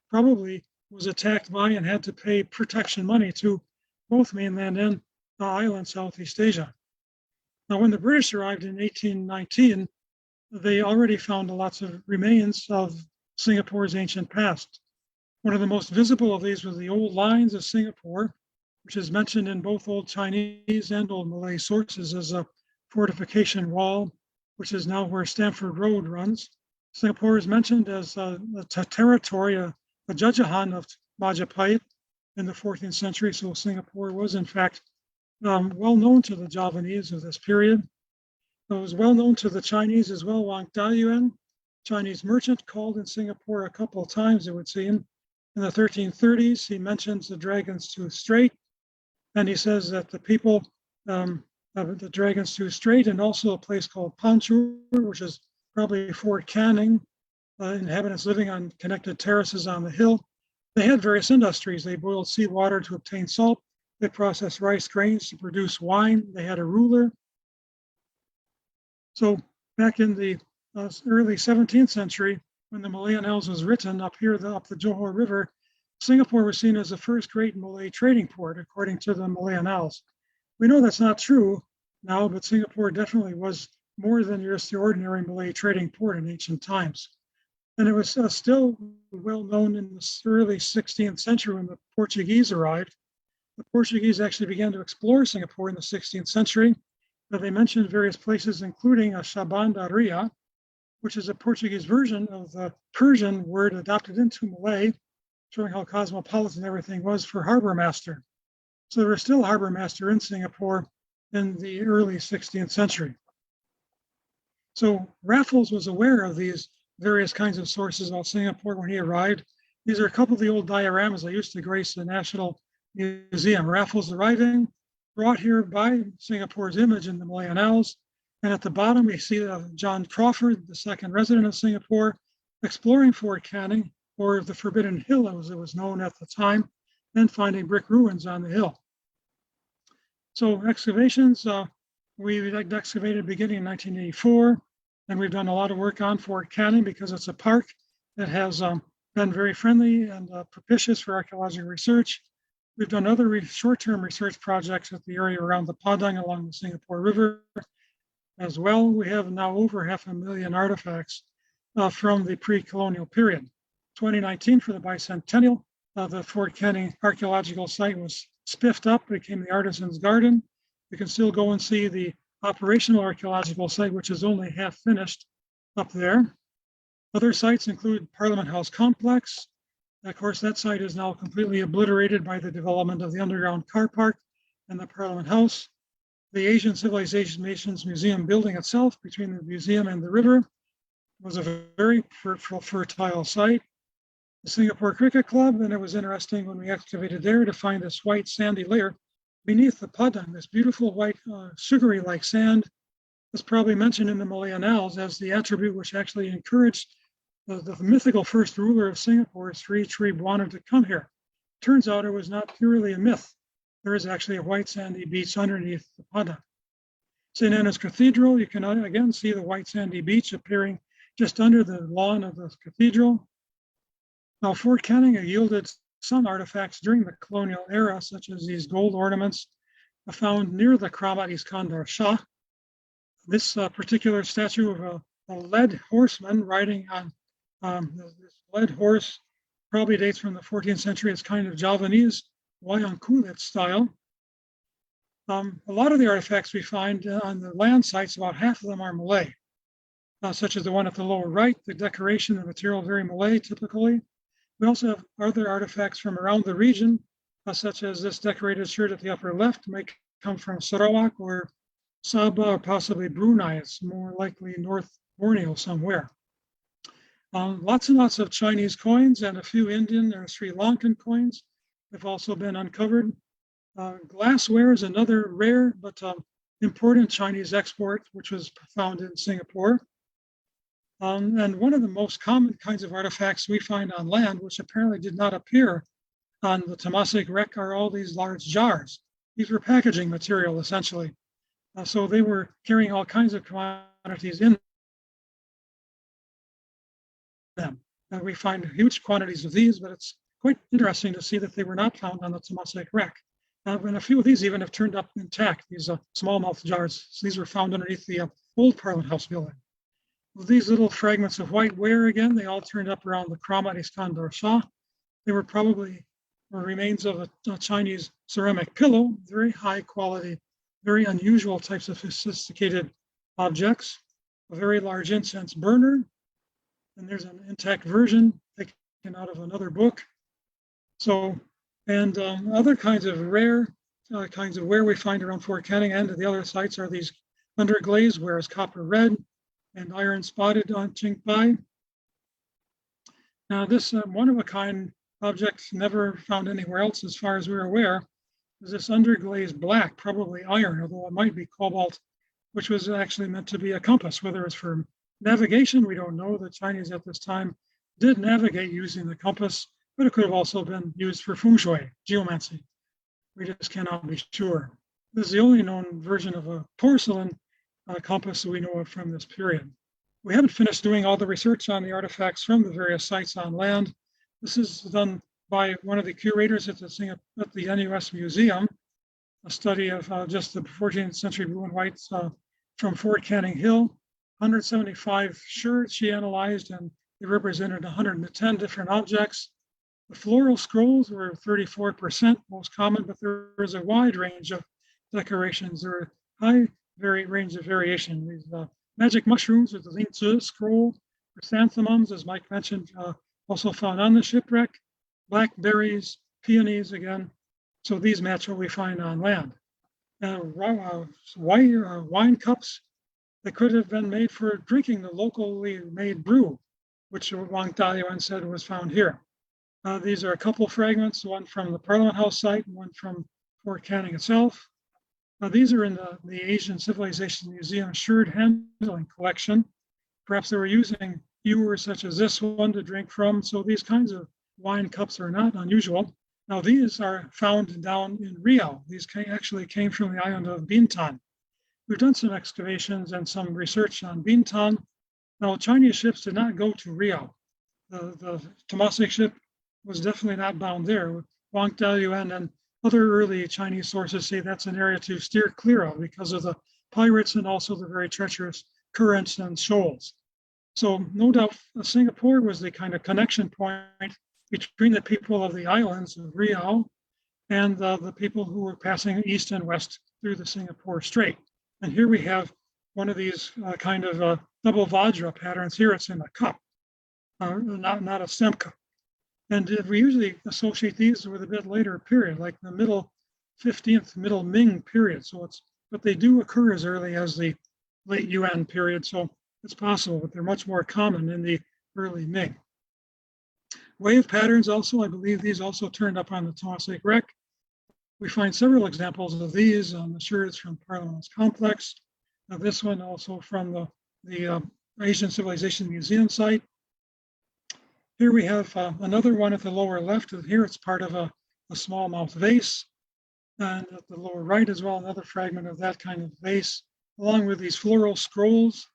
probably was attacked by and had to pay protection money to both mainland and island Southeast Asia. Now, when the British arrived in 1819, they already found lots of remains of Singapore's ancient past. One of the most visible of these was the old lines of Singapore, which is mentioned in both Old Chinese and Old Malay sources as a fortification wall, which is now where Stamford Road runs. Singapore is mentioned as a territory, a Jajahan of Majapahit in the 14th century. So Singapore was in fact well known to the Javanese of this period. It was well known to the Chinese as well. Wang Dayuan, Chinese merchant, called in Singapore a couple of times, it would seem. In the 1330s, he mentions the Dragon's Tooth Strait, and he says that the people of the Dragon's Tooth Strait, and also a place called Panchur, which is probably Fort Canning, inhabitants living on connected terraces on the hill. They had various industries. They boiled seawater to obtain salt. They processed rice grains to produce wine. They had a ruler. So back in the early 17th century, when the Malay Annals was written up here, up the Johor River, Singapore was seen as the first great Malay trading port, according to the Malay Annals. We know that's not true now, but Singapore definitely was more than just the ordinary Malay trading port in ancient times. And it was still well known in the early 16th century when the Portuguese arrived. The Portuguese actually began to explore Singapore in the 16th century. They mentioned various places, including Shabandaria, which is a Portuguese version of the Persian word adopted into Malay, showing how cosmopolitan everything was for harbor master. So there was still harbor master in Singapore in the early 16th century. So Raffles was aware of these various kinds of sources about Singapore when he arrived. These are a couple of the old dioramas that used to grace the National Museum. Raffles arriving, brought here by Singapore's image in the Malay Annals. And at the bottom, we see John Crawford, the second resident of Singapore, exploring Fort Canning, or the Forbidden Hill as it was known at the time, and finding brick ruins on the hill. So excavations, we excavated beginning in 1984, and we've done a lot of work on Fort Canning because it's a park that has been very friendly and propitious for archaeological research. We've done other short-term research projects at the area around the Padang along the Singapore River as well. We have now over 500,000 artifacts from the pre-colonial period. 2019 for the bicentennial, the Fort Canning archaeological site was spiffed up, became the Artisan's Garden. You can still go and see the operational archaeological site, which is only half finished up there. Other sites include Parliament House Complex. Of course, that site is now completely obliterated by the development of the underground car park and the Parliament House. The Asian Civilisations Museum building itself, between the museum and the river, was a very fertile site. The Singapore Cricket Club, and it was interesting when we excavated there to find this white sandy layer beneath the Padang, this beautiful white sugary-like sand was probably mentioned in the Malay Annals as the attribute which actually encouraged the mythical first ruler of Singapore, Sri Buana, to come here. Turns out it was not purely a myth. There is actually a white sandy beach underneath the Padang. St. Anna's Cathedral, you can again see the white sandy beach appearing just under the lawn of the cathedral. Now, Fort Canning yielded some artifacts during the colonial era, such as these gold ornaments found near the Kramat Iskandar Shah. This particular statue of a led horseman riding on this led horse probably dates from the 14th century. It's kind of Javanese wayang kulit style. A lot of the artifacts we find on the land sites, about half of them are Malay, such as the one at the lower right, the decoration, the material, very Malay typically. We also have other artifacts from around the region, such as this decorated shirt at the upper left, may come from Sarawak or Sabah or possibly Brunei. It's more likely North Borneo somewhere. Lots and lots of Chinese coins and a few Indian or Sri Lankan coins have also been uncovered. Glassware is another rare but important Chinese export, which was found in Singapore. And one of the most common kinds of artifacts we find on land, which apparently did not appear on the Temasek wreck, are all these large jars. These were packaging material, essentially. So they were carrying all kinds of commodities in them. We find huge quantities of these, but it's quite interesting to see that they were not found on the Temasek wreck. And a few of these even have turned up intact, these smallmouth jars. So these were found underneath the old Parliament House building. These little fragments of white ware, again, they all turned up around the Kramat Iskandar Shah. They were probably remains of a Chinese ceramic pillow, very high quality, very unusual types of sophisticated objects, a very large incense burner, and there's an intact version taken out of another book. So, and other kinds of rare kinds of ware we find around Fort Canning and the other sites are these underglazed wares, copper red and iron spotted on Qingbai. Now this one-of-a-kind object never found anywhere else as far as we're aware is this underglazed black, probably iron, although it might be cobalt, which was actually meant to be a compass. Whether it's for navigation, we don't know. The Chinese at this time did navigate using the compass, but it could have also been used for feng shui, geomancy. We just cannot be sure. This is the only known version of a porcelain compass that we know of from this period. We haven't finished doing all the research on the artifacts from the various sites on land. This is done by one of the curators at the NUS Museum, a study of just the 14th century blue and whites from Fort Canning Hill. 175 shards she analyzed, and they represented 110 different objects. The floral scrolls were 34% most common, but there was a wide range of decorations. There were high range of variation. These magic mushrooms with the Lingzi scroll, chrysanthemums, as Mike mentioned, also found on the shipwreck, blackberries, peonies again. So these match what we find on land. Wine cups that could have been made for drinking the locally made brew, which Wang Dayuan said was found here. These are a couple fragments, one from the Parliament House site and one from Fort Canning itself. These are in the Asian Civilisations Museum shard handling collection. Perhaps they were using ewers such as this one to drink from. So these kinds of wine cups are not unusual. Now these are found down in Riau. These actually came from the island of Bintan. We've done some excavations and some research on Bintan. Now Chinese ships did not go to Riau. The Temasek ship was definitely not bound there. Wang Dayuan and other early Chinese sources say that's an area to steer clear of because of the pirates and also the very treacherous currents and shoals. So no doubt Singapore was the kind of connection point between the people of the islands of Riau and the people who were passing east and west through the Singapore Strait. And here we have one of these kind of double vajra patterns. Here it's in a cup, not a stem cup. And we usually associate these with a bit later period, like the middle 15th, middle Ming period. So but they do occur as early as the late Yuan period. So it's possible, but they're much more common in the early Ming. Wave patterns also, I believe these also turned up on the Temasek wreck. We find several examples of these on the shards from Parliament Complex. This one also from the Asian Civilization Museum site. Here we have another one at the lower left. Here it's part of a smallmouth vase. And at the lower right as well, another fragment of that kind of vase, along with these floral scrolls.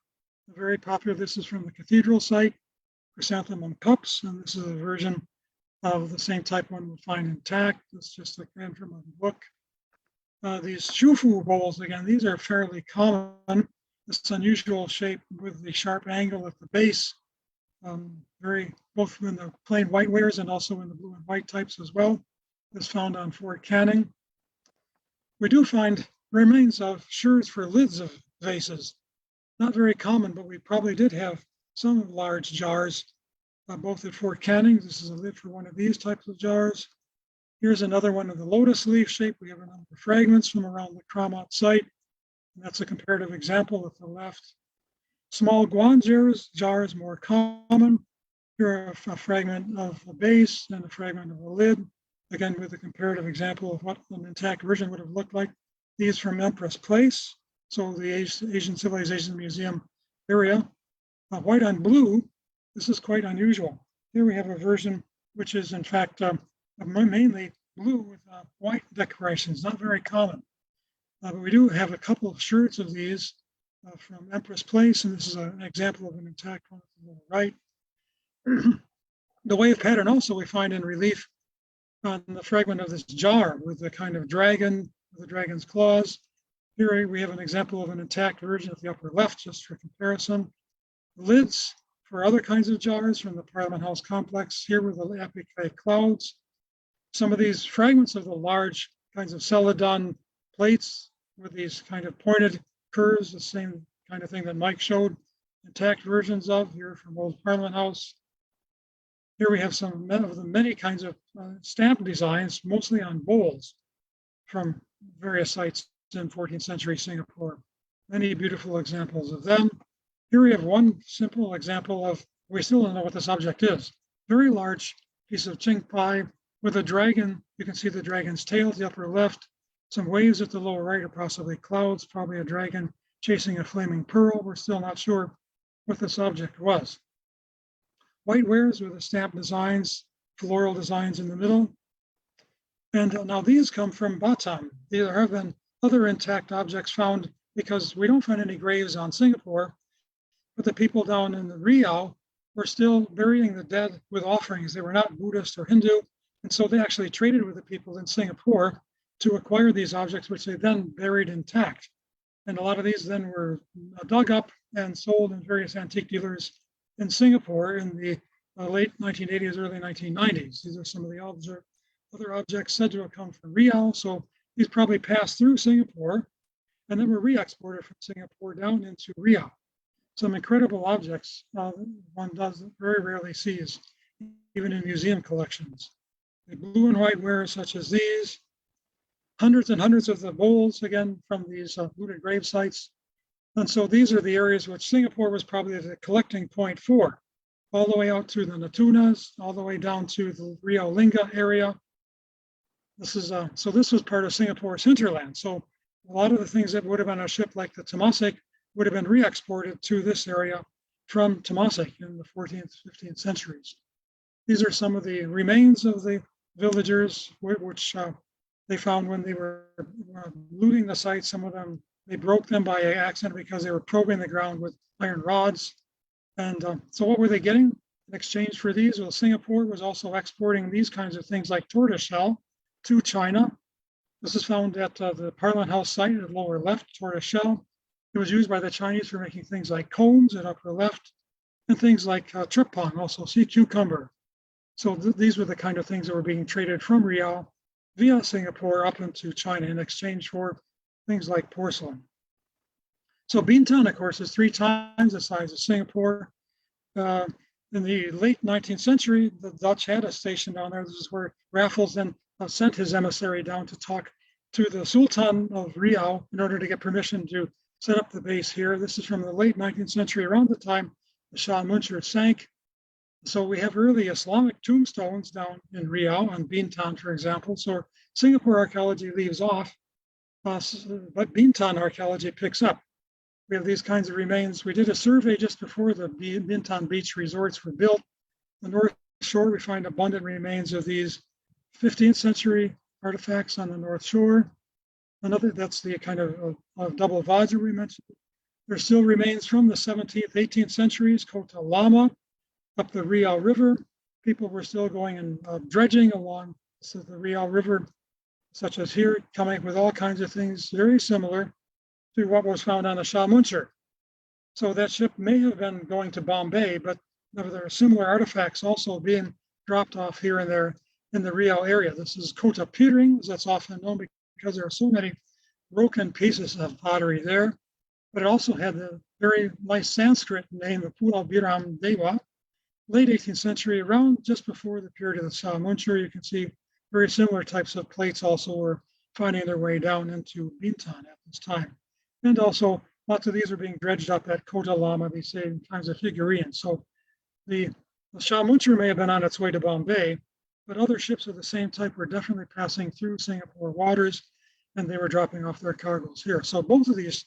Very popular. This is from the cathedral site, chrysanthemum cups. And this is a version of the same type one we'll find intact. It's just again from a book. These shufu bowls, again, these are fairly common. This unusual shape with the sharp angle at the base, both in the plain white wares and also in the blue and white types as well, is found on Fort Canning. We do find remains of shards for lids of vases. Not very common, but we probably did have some large jars, both at Fort Canning. This is a lid for one of these types of jars. Here's another one of the lotus leaf shape. We have a number of fragments from around the Kramot site. And that's a comparative example at the left. Small guan jars more common. Here a fragment of a base and a fragment of a lid. Again, with a comparative example of what an intact version would have looked like. These from Empress Place, so the Asian Civilisations Museum area. White on blue, this is quite unusual. Here we have a version which is in fact mainly blue with white decorations, not very common. But we do have a couple of shards of these from Empress Place, and this is an example of an intact one on the right. The wave pattern also we find in relief on the fragment of this jar with the kind of dragon, with the dragon's claws. Here we have an example of an intact version at the upper left, just for comparison. Lids for other kinds of jars from the Parliament House complex, here with the applique clouds. Some of these fragments of the large kinds of celadon plates with these kind of pointed curves, the same kind of thing that Mike showed, intact versions of here from Old Parliament House. Here we have some of the many kinds of stamp designs, mostly on bowls from various sites in 14th century Singapore. Many beautiful examples of them. Here we have one simple example of, we still don't know what this object is. Very large piece of Ching Pai with a dragon. You can see the dragon's tail at the upper left. Some waves at the lower right are possibly clouds, probably a dragon chasing a flaming pearl. We're still not sure what this object was. White wares with the stamp designs, floral designs in the middle. And now these come from Batam. There have been other intact objects found because we don't find any graves on Singapore, but the people down in the Riau were still burying the dead with offerings. They were not Buddhist or Hindu. And so they actually traded with the people in Singapore to acquire these objects, which they then buried intact. And a lot of these then were dug up and sold in various antique dealers in Singapore in the late 1980s, early 1990s. These are some of the other objects said to have come from Riau. So these probably passed through Singapore and then were re-exported from Singapore down into Riau. Some incredible objects one very rarely sees, even in museum collections. The blue and white wares such as these, hundreds and hundreds of the bowls, again, from these looted grave sites. And so these are the areas which Singapore was probably the collecting point for, all the way out to the Natunas, all the way down to the Riau Lingga area. This is so this was part of Singapore's hinterland. So a lot of the things that would have been on a ship like the Temasek would have been re-exported to this area from Temasek in the 14th, 15th centuries. These are some of the remains of the villagers, which they found when they were looting the site. Some of them, they broke them by accident because they were probing the ground with iron rods. And so what were they getting in exchange for these? Well, Singapore was also exporting these kinds of things like tortoiseshell to China. This is found at the Parliament House site at the lower left, tortoiseshell. It was used by the Chinese for making things like cones at upper left, and things like tripang, also sea cucumber. So these were the kind of things that were being traded from Riau via Singapore up into China in exchange for things like porcelain. So Bintan, of course, is 3 times the size of Singapore. In the late 19th century, the Dutch had a station down there. This is where Raffles then sent his emissary down to talk to the Sultan of Riau in order to get permission to set up the base here. This is from the late 19th century, around the time the Shah Munshir sank. So we have early Islamic tombstones down in Riau and Bintan, for example. So Singapore archaeology leaves off, but Bintan archaeology picks up. We have these kinds of remains. We did a survey just before the Bintan beach resorts were built. The North Shore, we find abundant remains of these 15th century artifacts on the North Shore. Another, that's the kind of double vajra we mentioned. There still remains from the 17th, 18th centuries, Kota Lama, up the Riau River, people were still going and dredging along the Riau River, such as here, coming up with all kinds of things very similar to what was found on the Shamuncher. So that ship may have been going to Bombay, but there are similar artifacts also being dropped off here and there in the Riau area. This is Kota Piring, as that's often known because there are so many broken pieces of pottery there. But it also had the very nice Sanskrit name of Pulau Biram Dewa, late 18th century, around just before the period of the Shamuncher. You can see very similar types of plates also were finding their way down into Bintan at this time. And also, lots of these are being dredged up at Kota Lama, these same kinds of figurines. So the Shamuncher may have been on its way to Bombay, but other ships of the same type were definitely passing through Singapore waters, and they were dropping off their cargoes here. So both of these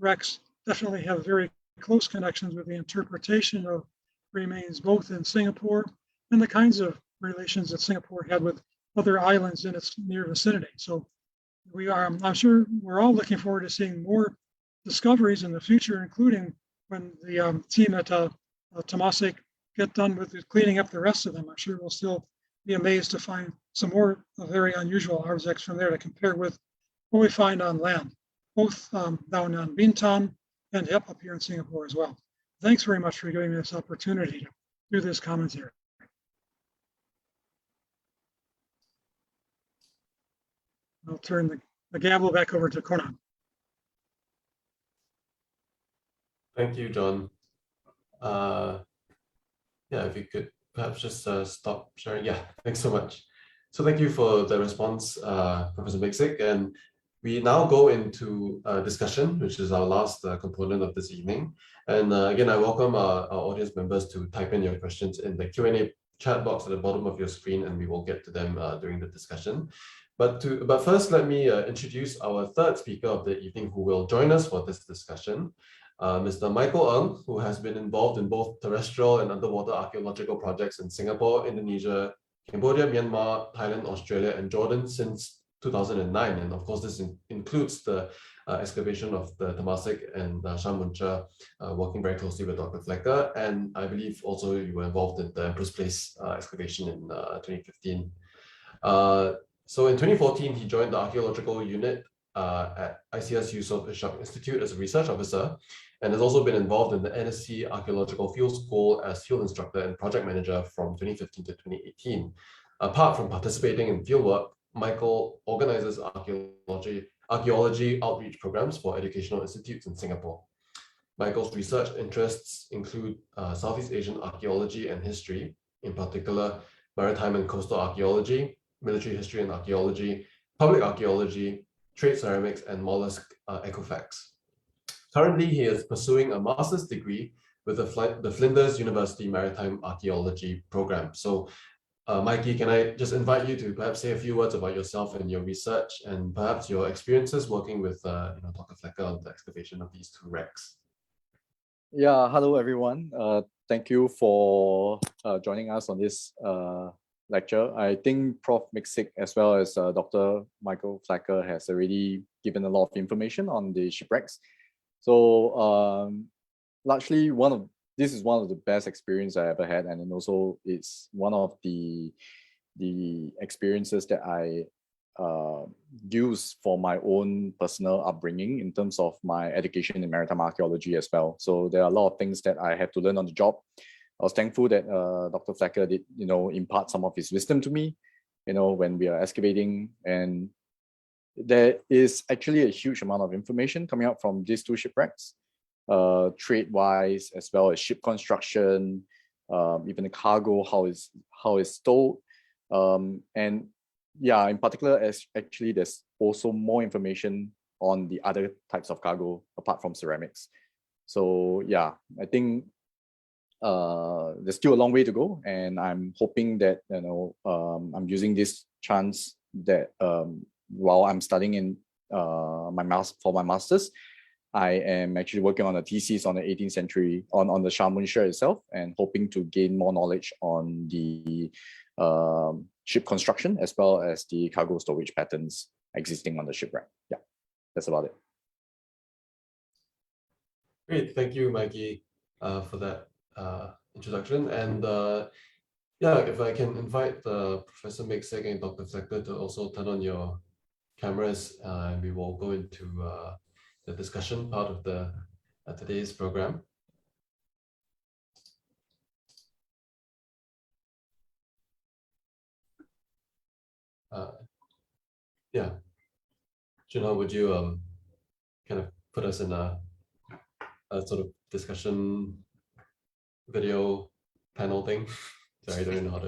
wrecks definitely have very close connections with the interpretation of remains both in Singapore and the kinds of relations that Singapore had with other islands in its near vicinity. So we are, I'm sure we're all looking forward to seeing more discoveries in the future, including when the team at Temasek get done with cleaning up the rest of them. I'm sure we'll still be amazed to find some more very unusual objects from there to compare with what we find on land, both down on Bintan and up here in Singapore as well. Thanks very much for giving me this opportunity to do this commentary. I'll turn the gavel back over to Conan. Thank you, John. Yeah, if you could perhaps just stop sharing. Yeah, thanks so much. So thank you for the response, Professor Miksic. And we now go into discussion, which is our last component of this evening. And again, I welcome our audience members to type in your questions in the Q&A chat box at the bottom of your screen, and we will get to them during the discussion. But first, let me introduce our third speaker of the evening who will join us for this discussion. Mr. Michael Ng, who has been involved in both terrestrial and underwater archaeological projects in Singapore, Indonesia, Cambodia, Myanmar, Thailand, Australia, and Jordan since 2009. And of course, this includes the excavation of the Temasek and Shamuncher, working very closely with Dr. Flecker. And I believe also you were involved in the Empress Place excavation in 2015. So in 2014, he joined the archaeological unit at ICS Yusof Ishak Institute as a research officer, and has also been involved in the NSC Archaeological Field School as field instructor and project manager from 2015 to 2018. Apart from participating in fieldwork, Michael organizes archaeology outreach programs for educational institutes in Singapore. Michael's research interests include Southeast Asian archaeology and history, in particular maritime and coastal archaeology, military history and archaeology, public archaeology, trade ceramics, and mollusk ecofacts. Currently, he is pursuing a master's degree with the Flinders University Maritime Archaeology program. So, Mikey, can I just invite you to perhaps say a few words about yourself and your research, and perhaps your experiences working with Dr. Flecker on the excavation of these two wrecks? Yeah, hello everyone. Thank you for joining us on this lecture. I think Prof Miksic as well as Dr. Michael Flecker has already given a lot of information on the shipwrecks. So largely this is one of the best experiences I ever had, and then also it's one of the experiences that I use for my own personal upbringing in terms of my education in maritime archaeology as well. So there are a lot of things that I had to learn on the job. I was thankful that Dr. Flecker did, impart some of his wisdom to me, when we are excavating. And there is actually a huge amount of information coming out from these two shipwrecks, trade-wise, as well as ship construction, even the cargo, how it's stowed. And yeah, in particular, actually, there's also more information on the other types of cargo apart from ceramics. So yeah, I think there's still a long way to go, and I'm hoping that I'm using this chance that while I'm studying in for my master's, I am actually working on a thesis on the 18th century on the Shamuncher itself, and hoping to gain more knowledge on the ship construction as well as the cargo storage patterns existing on the shipwreck. Yeah, that's about it. Great, thank you, Mikey, for that introduction. And Yeah, if I can invite Professor Miksic and Dr. Flecker to also turn on your cameras, we will go into the discussion part of the today's program. Yeah, Junho, would you kind of put us in a sort of discussion video panel thing? Sorry, I don't know how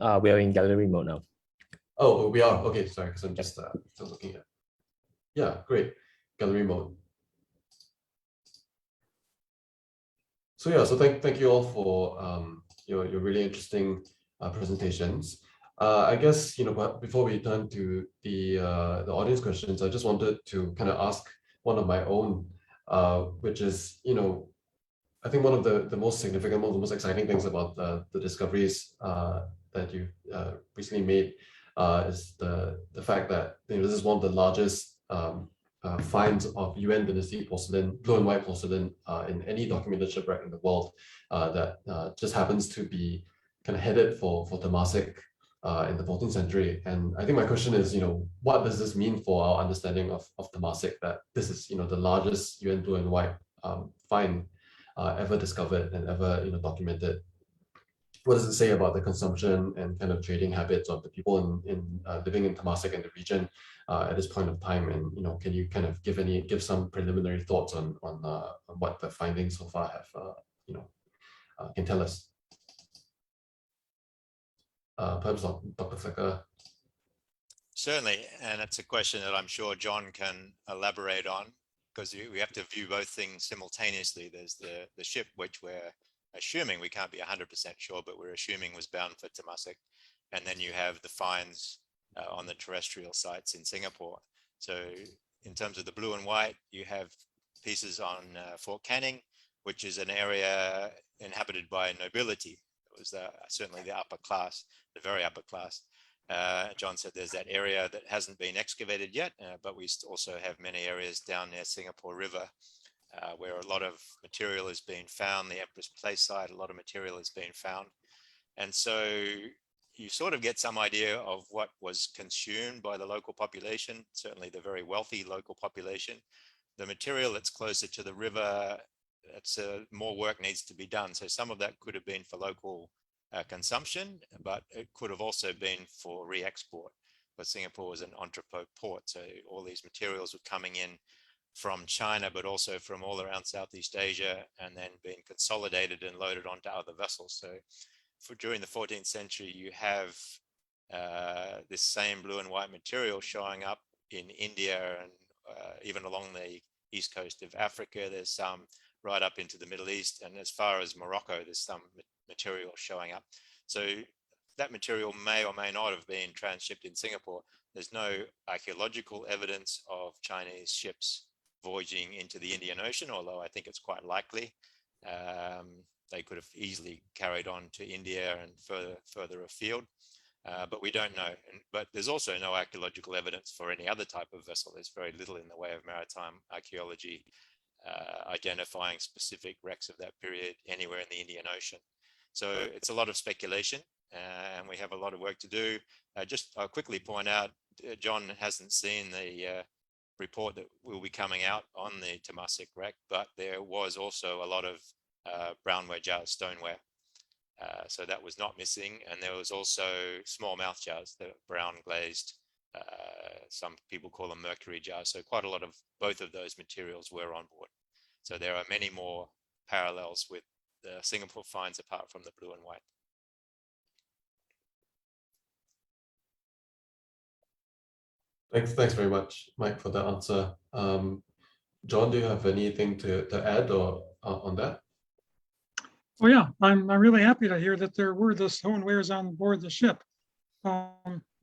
to. We are in gallery mode now. Oh, we are. Okay, sorry, because I'm just still looking at. Yeah, great. Gallery mode. So yeah, so thank you all for your really interesting presentations. I guess but before we turn to the audience questions, I just wanted to kind of ask one of my own, which is I think one of the most significant, one of the most exciting things about the discoveries that you recently made is the fact that this is one of the largest finds of Yuan dynasty porcelain, blue and white porcelain in any documented shipwreck in the world that just happens to be kind of headed for Temasek in the 14th century. And I think my question is, what does this mean for our understanding of Temasek, that this is, the largest Yuan blue and white find ever discovered and ever, documented? What does it say about the consumption and kind of trading habits of the people in living in Temasek and the region at this point of time? And can you kind of give some preliminary thoughts on what the findings so far have can tell us? Perhaps Dr. Flecker. Certainly, and it's a question that I'm sure John can elaborate on, because we have to view both things simultaneously. There's the ship, which we're assuming, we can't be 100% sure, but we're assuming was bound for Temasek. And then you have the finds on the terrestrial sites in Singapore. So in terms of the blue and white, you have pieces on Fort Canning, which is an area inhabited by nobility. It was certainly the upper class, the very upper class. John said there's that area that hasn't been excavated yet, but we also have many areas down near Singapore River where a lot of material is being found. The Empress Place site, a lot of material is being found. And so you sort of get some idea of what was consumed by the local population, certainly the very wealthy local population. The material that's closer to the river, more work needs to be done. So some of that could have been for local consumption, but it could have also been for re-export. But Singapore was an entrepot port, so all these materials were coming in from China, but also from all around Southeast Asia, and then being consolidated and loaded onto other vessels. So during the 14th century, you have this same blue and white material showing up in India and even along the east coast of Africa. There's some right up into the Middle East, and as far as Morocco, there's some material showing up. So that material may or may not have been transshipped in Singapore. There's no archaeological evidence of Chinese ships voyaging into the Indian Ocean, although I think it's quite likely. They could have easily carried on to India and further afield, but we don't know. But there's also no archaeological evidence for any other type of vessel. There's very little in the way of maritime archaeology identifying specific wrecks of that period anywhere in the Indian Ocean. So it's a lot of speculation, and we have a lot of work to do. I'll quickly point out, John hasn't seen the report that will be coming out on the Temasek wreck, but there was also a lot of brownware jars, stoneware. So that was not missing. And there was also small mouth jars, the brown glazed, some people call them mercury jars. So quite a lot of both of those materials were on board. So there are many more parallels with the Singapore finds apart from the blue and white. Thanks very much, Mike, for that answer. John, do you have anything to add or on that? Oh yeah, I'm really happy to hear that there were the stonewares on board the ship,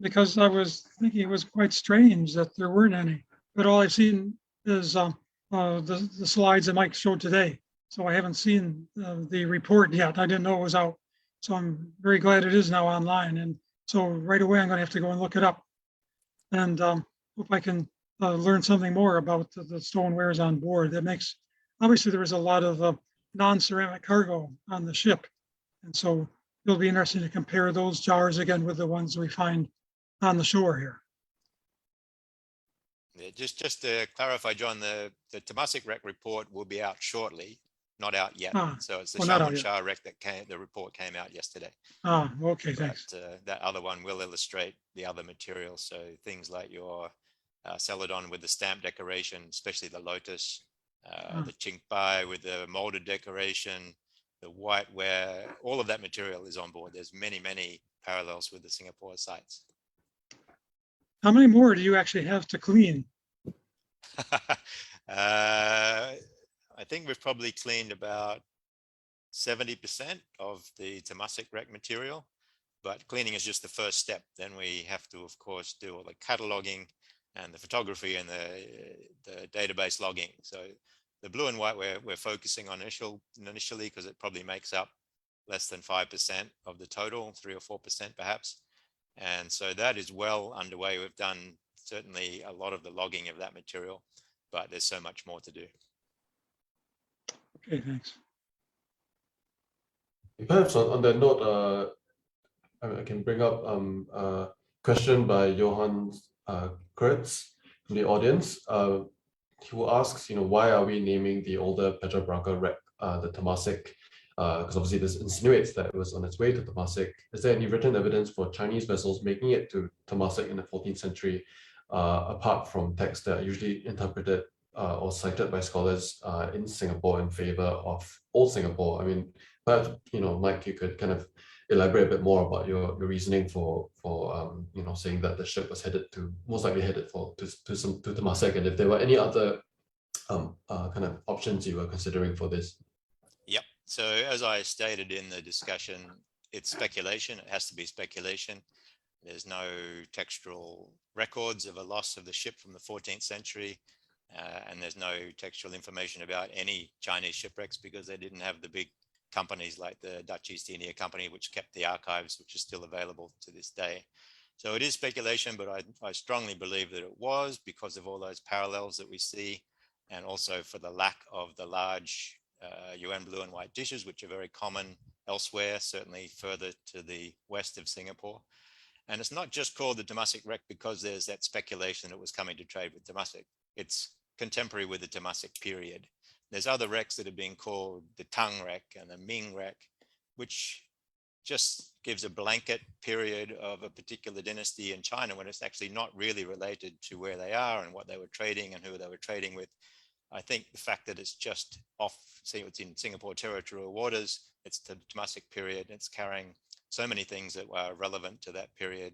because I was thinking it was quite strange that there weren't any. But all I've seen is the slides that Mike showed today. So I haven't seen the report yet. I didn't know it was out. So I'm very glad it is now online. And so right away, I'm going to have to go and look it up. And hope I can learn something more about the stonewares on board. That makes, obviously there was a lot of non-ceramic cargo on the ship. And so it'll be interesting to compare those jars again with the ones we find on the shore here. Yeah, just to clarify, John, the Temasek wreck report will be out shortly, not out yet. So it's the Shaman wreck that the report came out yesterday. Okay, thanks. But that other one will illustrate the other materials. So things like your celadon with the stamp decoration, especially the lotus, the chinkbai with the molded decoration, the whiteware, all of that material is on board. There's many, many parallels with the Singapore sites. How many more do you actually have to clean? I think we've probably cleaned about 70% of the Temasek wreck material, but cleaning is just the first step. Then we have to, of course, do all the cataloging and the photography and the database logging. So the blue and white we're focusing on initially because it probably makes up less than 5% of the total, 3 or 4% perhaps. And so that is well underway. We've done certainly a lot of the logging of that material, but there's so much more to do. Okay, thanks. Perhaps on that note, I can bring up a question by Johann Kurtz from the audience. Who asks, why are we naming the older Petrobranca wreck the Temasek? Because obviously this insinuates that it was on its way to Temasek. Is there any written evidence for Chinese vessels making it to Temasek in the 14th century, apart from texts that are usually interpreted or cited by scholars in Singapore in favor of Old Singapore? I mean, perhaps, Mike, you could kind of elaborate a bit more about your reasoning for saying that the ship was most likely headed to Temasek, and if there were any other kind of options you were considering for this. Yep. So as I stated in the discussion, it's speculation. It has to be speculation. There's no textual records of a loss of the ship from the 14th century. And there's no textual information about any Chinese shipwrecks because they didn't have the big companies like the Dutch East India Company, which kept the archives, which is still available to this day. So it is speculation, but I strongly believe that it was because of all those parallels that we see, and also for the lack of the large Yuan blue and white dishes, which are very common elsewhere, certainly further to the west of Singapore. And it's not just called the Temasek wreck because there's that speculation that it was coming to trade with Temasek. It's contemporary with the Temasek period. There's other wrecks that have been called the Tang wreck and the Ming wreck, which just gives a blanket period of a particular dynasty in China when it's actually not really related to where they are and what they were trading and who they were trading with. I think the fact that it's just it's in Singapore territorial waters, it's the Temasek period, it's carrying so many things that were relevant to that period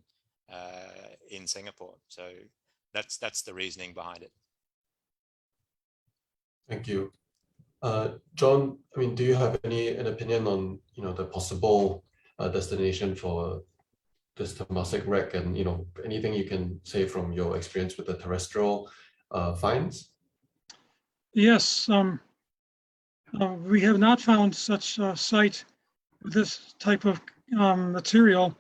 in Singapore. So that's the reasoning behind it. Thank you. John, I mean, do you have an opinion on, the possible destination for this Temasek wreck, and, anything you can say from your experience with the terrestrial finds? Yes, we have not found such a site with this type of material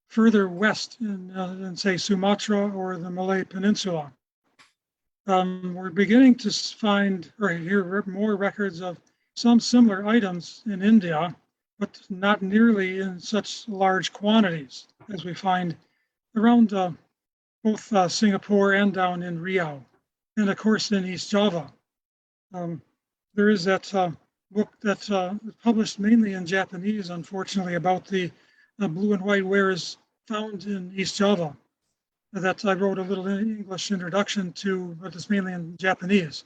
further west in say, Sumatra or the Malay Peninsula. We're beginning to find or hear more records of some similar items in India, but not nearly in such large quantities as we find around both Singapore and down in Riau, and of course in East Java. There is that book that's published mainly in Japanese, unfortunately, about the blue and white wares found in East Java. That I wrote a little English introduction to, but it's mainly in Japanese.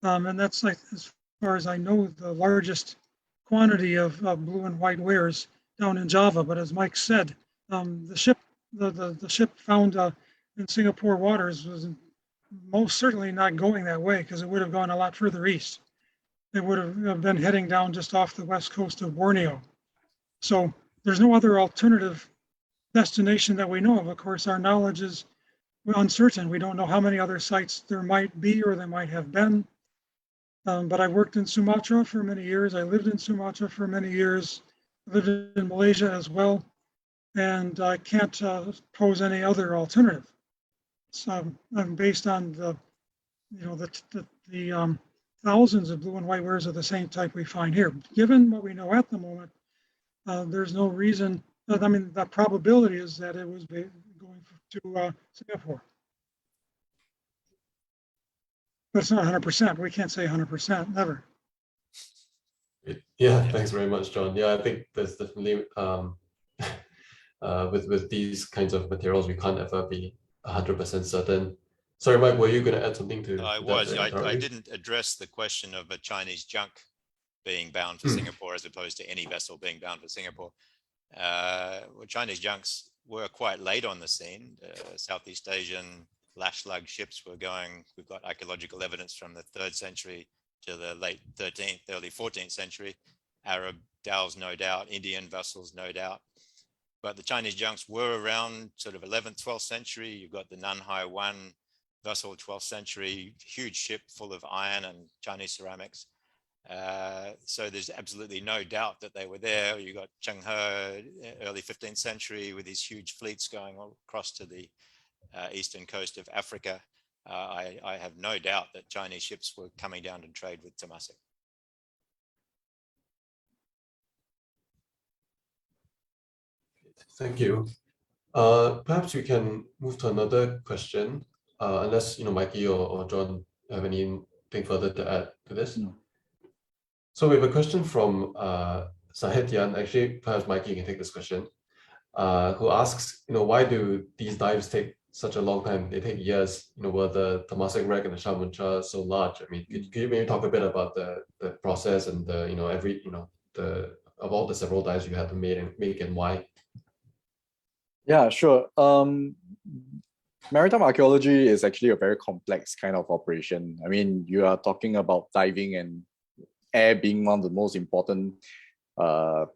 And that's, like, as far as I know, the largest quantity of blue and white wares down in Java. But as Mike said, the ship found in Singapore waters was most certainly not going that way, because it would have gone a lot further east. It would have been heading down just off the west coast of Borneo. So there's no other alternative destination that we know of. Of course, our knowledge is uncertain. We don't know how many other sites there might be or there might have been. But I worked in Sumatra for many years. I lived in Sumatra for many years. I lived in Malaysia as well. And I can't pose any other alternative. So I'm based on the thousands of blue and white wares of the same type we find here. Given what we know at the moment, there's no reason. I mean, the probability is that it was going to Singapore, but it's not 100%. We can't say 100%, never. Yeah, thanks very much, John. Yeah, I think there's definitely with these kinds of materials, we can't ever be 100% certain. Sorry, Mike, were you going to add something to I that was. I interrupting? didn't address the question of a Chinese junk being bound for Singapore as opposed to any vessel being bound for Singapore. Well, Chinese junks were quite late on the scene. Southeast Asian lash lug ships were going. We've got archaeological evidence from the 3rd century to the late 13th, early 14th century. Arab dhows, no doubt. Indian vessels, no doubt. But the Chinese junks were around sort of 11th, 12th century. You've got the Nanhai Wan vessel, 12th century, huge ship full of iron and Chinese ceramics. So there's absolutely no doubt that they were there. You got Cheng He, early 15th century, with these huge fleets going all across to the eastern coast of Africa. I have no doubt that Chinese ships were coming down to trade with Temasek. Thank you. Perhaps we can move to another question, unless Mikey or John have anything further to add to this. No. So we have a question from Sahid Yan. Actually, perhaps Mikey can take this question. Who asks, why do these dives take such a long time? They take years. Were the Temasek wreck and the Shamuncha so large? I mean, could you maybe talk a bit about the process and the of all the several dives you had to make and why? Yeah, sure. Maritime archaeology is actually a very complex kind of operation. I mean, you are talking about diving and air being one of the most important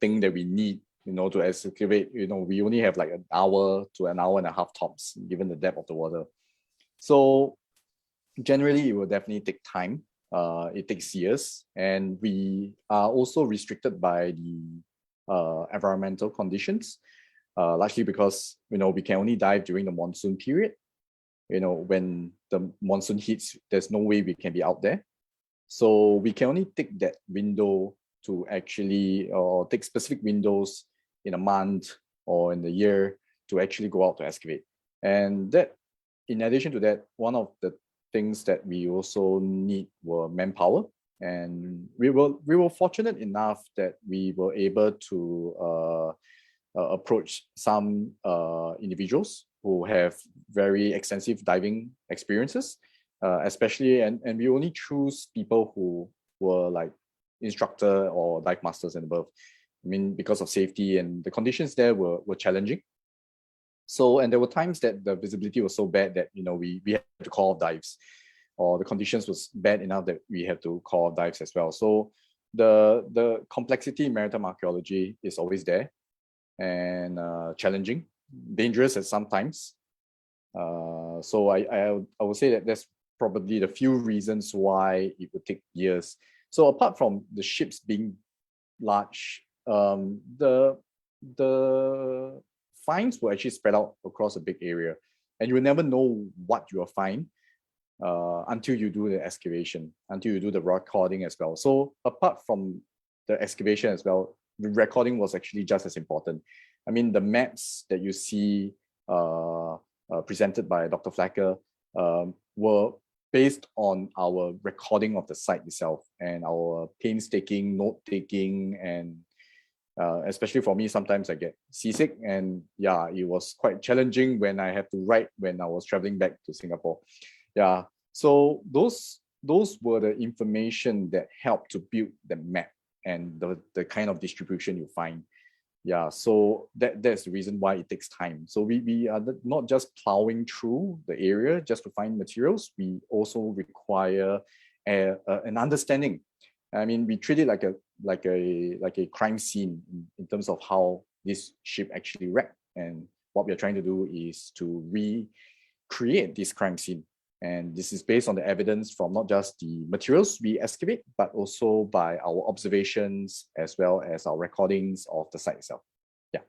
thing that we need, to excavate. We only have like an hour to an hour and a half tops, given the depth of the water. So generally, it will definitely take time. It takes years, and we are also restricted by the environmental conditions. Largely because we can only dive during the monsoon period. When the monsoon hits, there's no way we can be out there. So we can only take that window to actually, or take specific windows in a month or in the year to actually go out to excavate. And that, in addition to that, one of the things that we also need were manpower. And we were fortunate enough that we were able to approach some individuals who have very extensive diving experiences, especially, and we only choose people who were like instructor or dive masters and above. I mean, because of safety, and the conditions there were challenging. So, and there were times that the visibility was so bad that we had to call dives, or the conditions was bad enough that we had to call dives as well. So the complexity in maritime archaeology is always there, and challenging, dangerous at some times. So I would say that that's probably the few reasons why it would take years. So apart from the ships being large, the finds were actually spread out across a big area, and you will never know what you will find until you do the excavation, until you do the recording as well. So apart from the excavation as well, the recording was actually just as important. I mean, the maps that you see presented by Dr. Flecker were based on our recording of the site itself and our painstaking note-taking, and especially for me, sometimes I get seasick, and yeah, it was quite challenging when I had to write when I was traveling back to Singapore. Yeah, so those were the information that helped to build the map and the kind of distribution you find. Yeah, so that's the reason why it takes time. So we are not just plowing through the area just to find materials. We also require an understanding. I mean, we treat it like a crime scene in terms of how this ship actually wrecked. And what we are trying to do is to recreate this crime scene. And this is based on the evidence from not just the materials we excavate, but also by our observations as well as our recordings of the site itself. Yeah.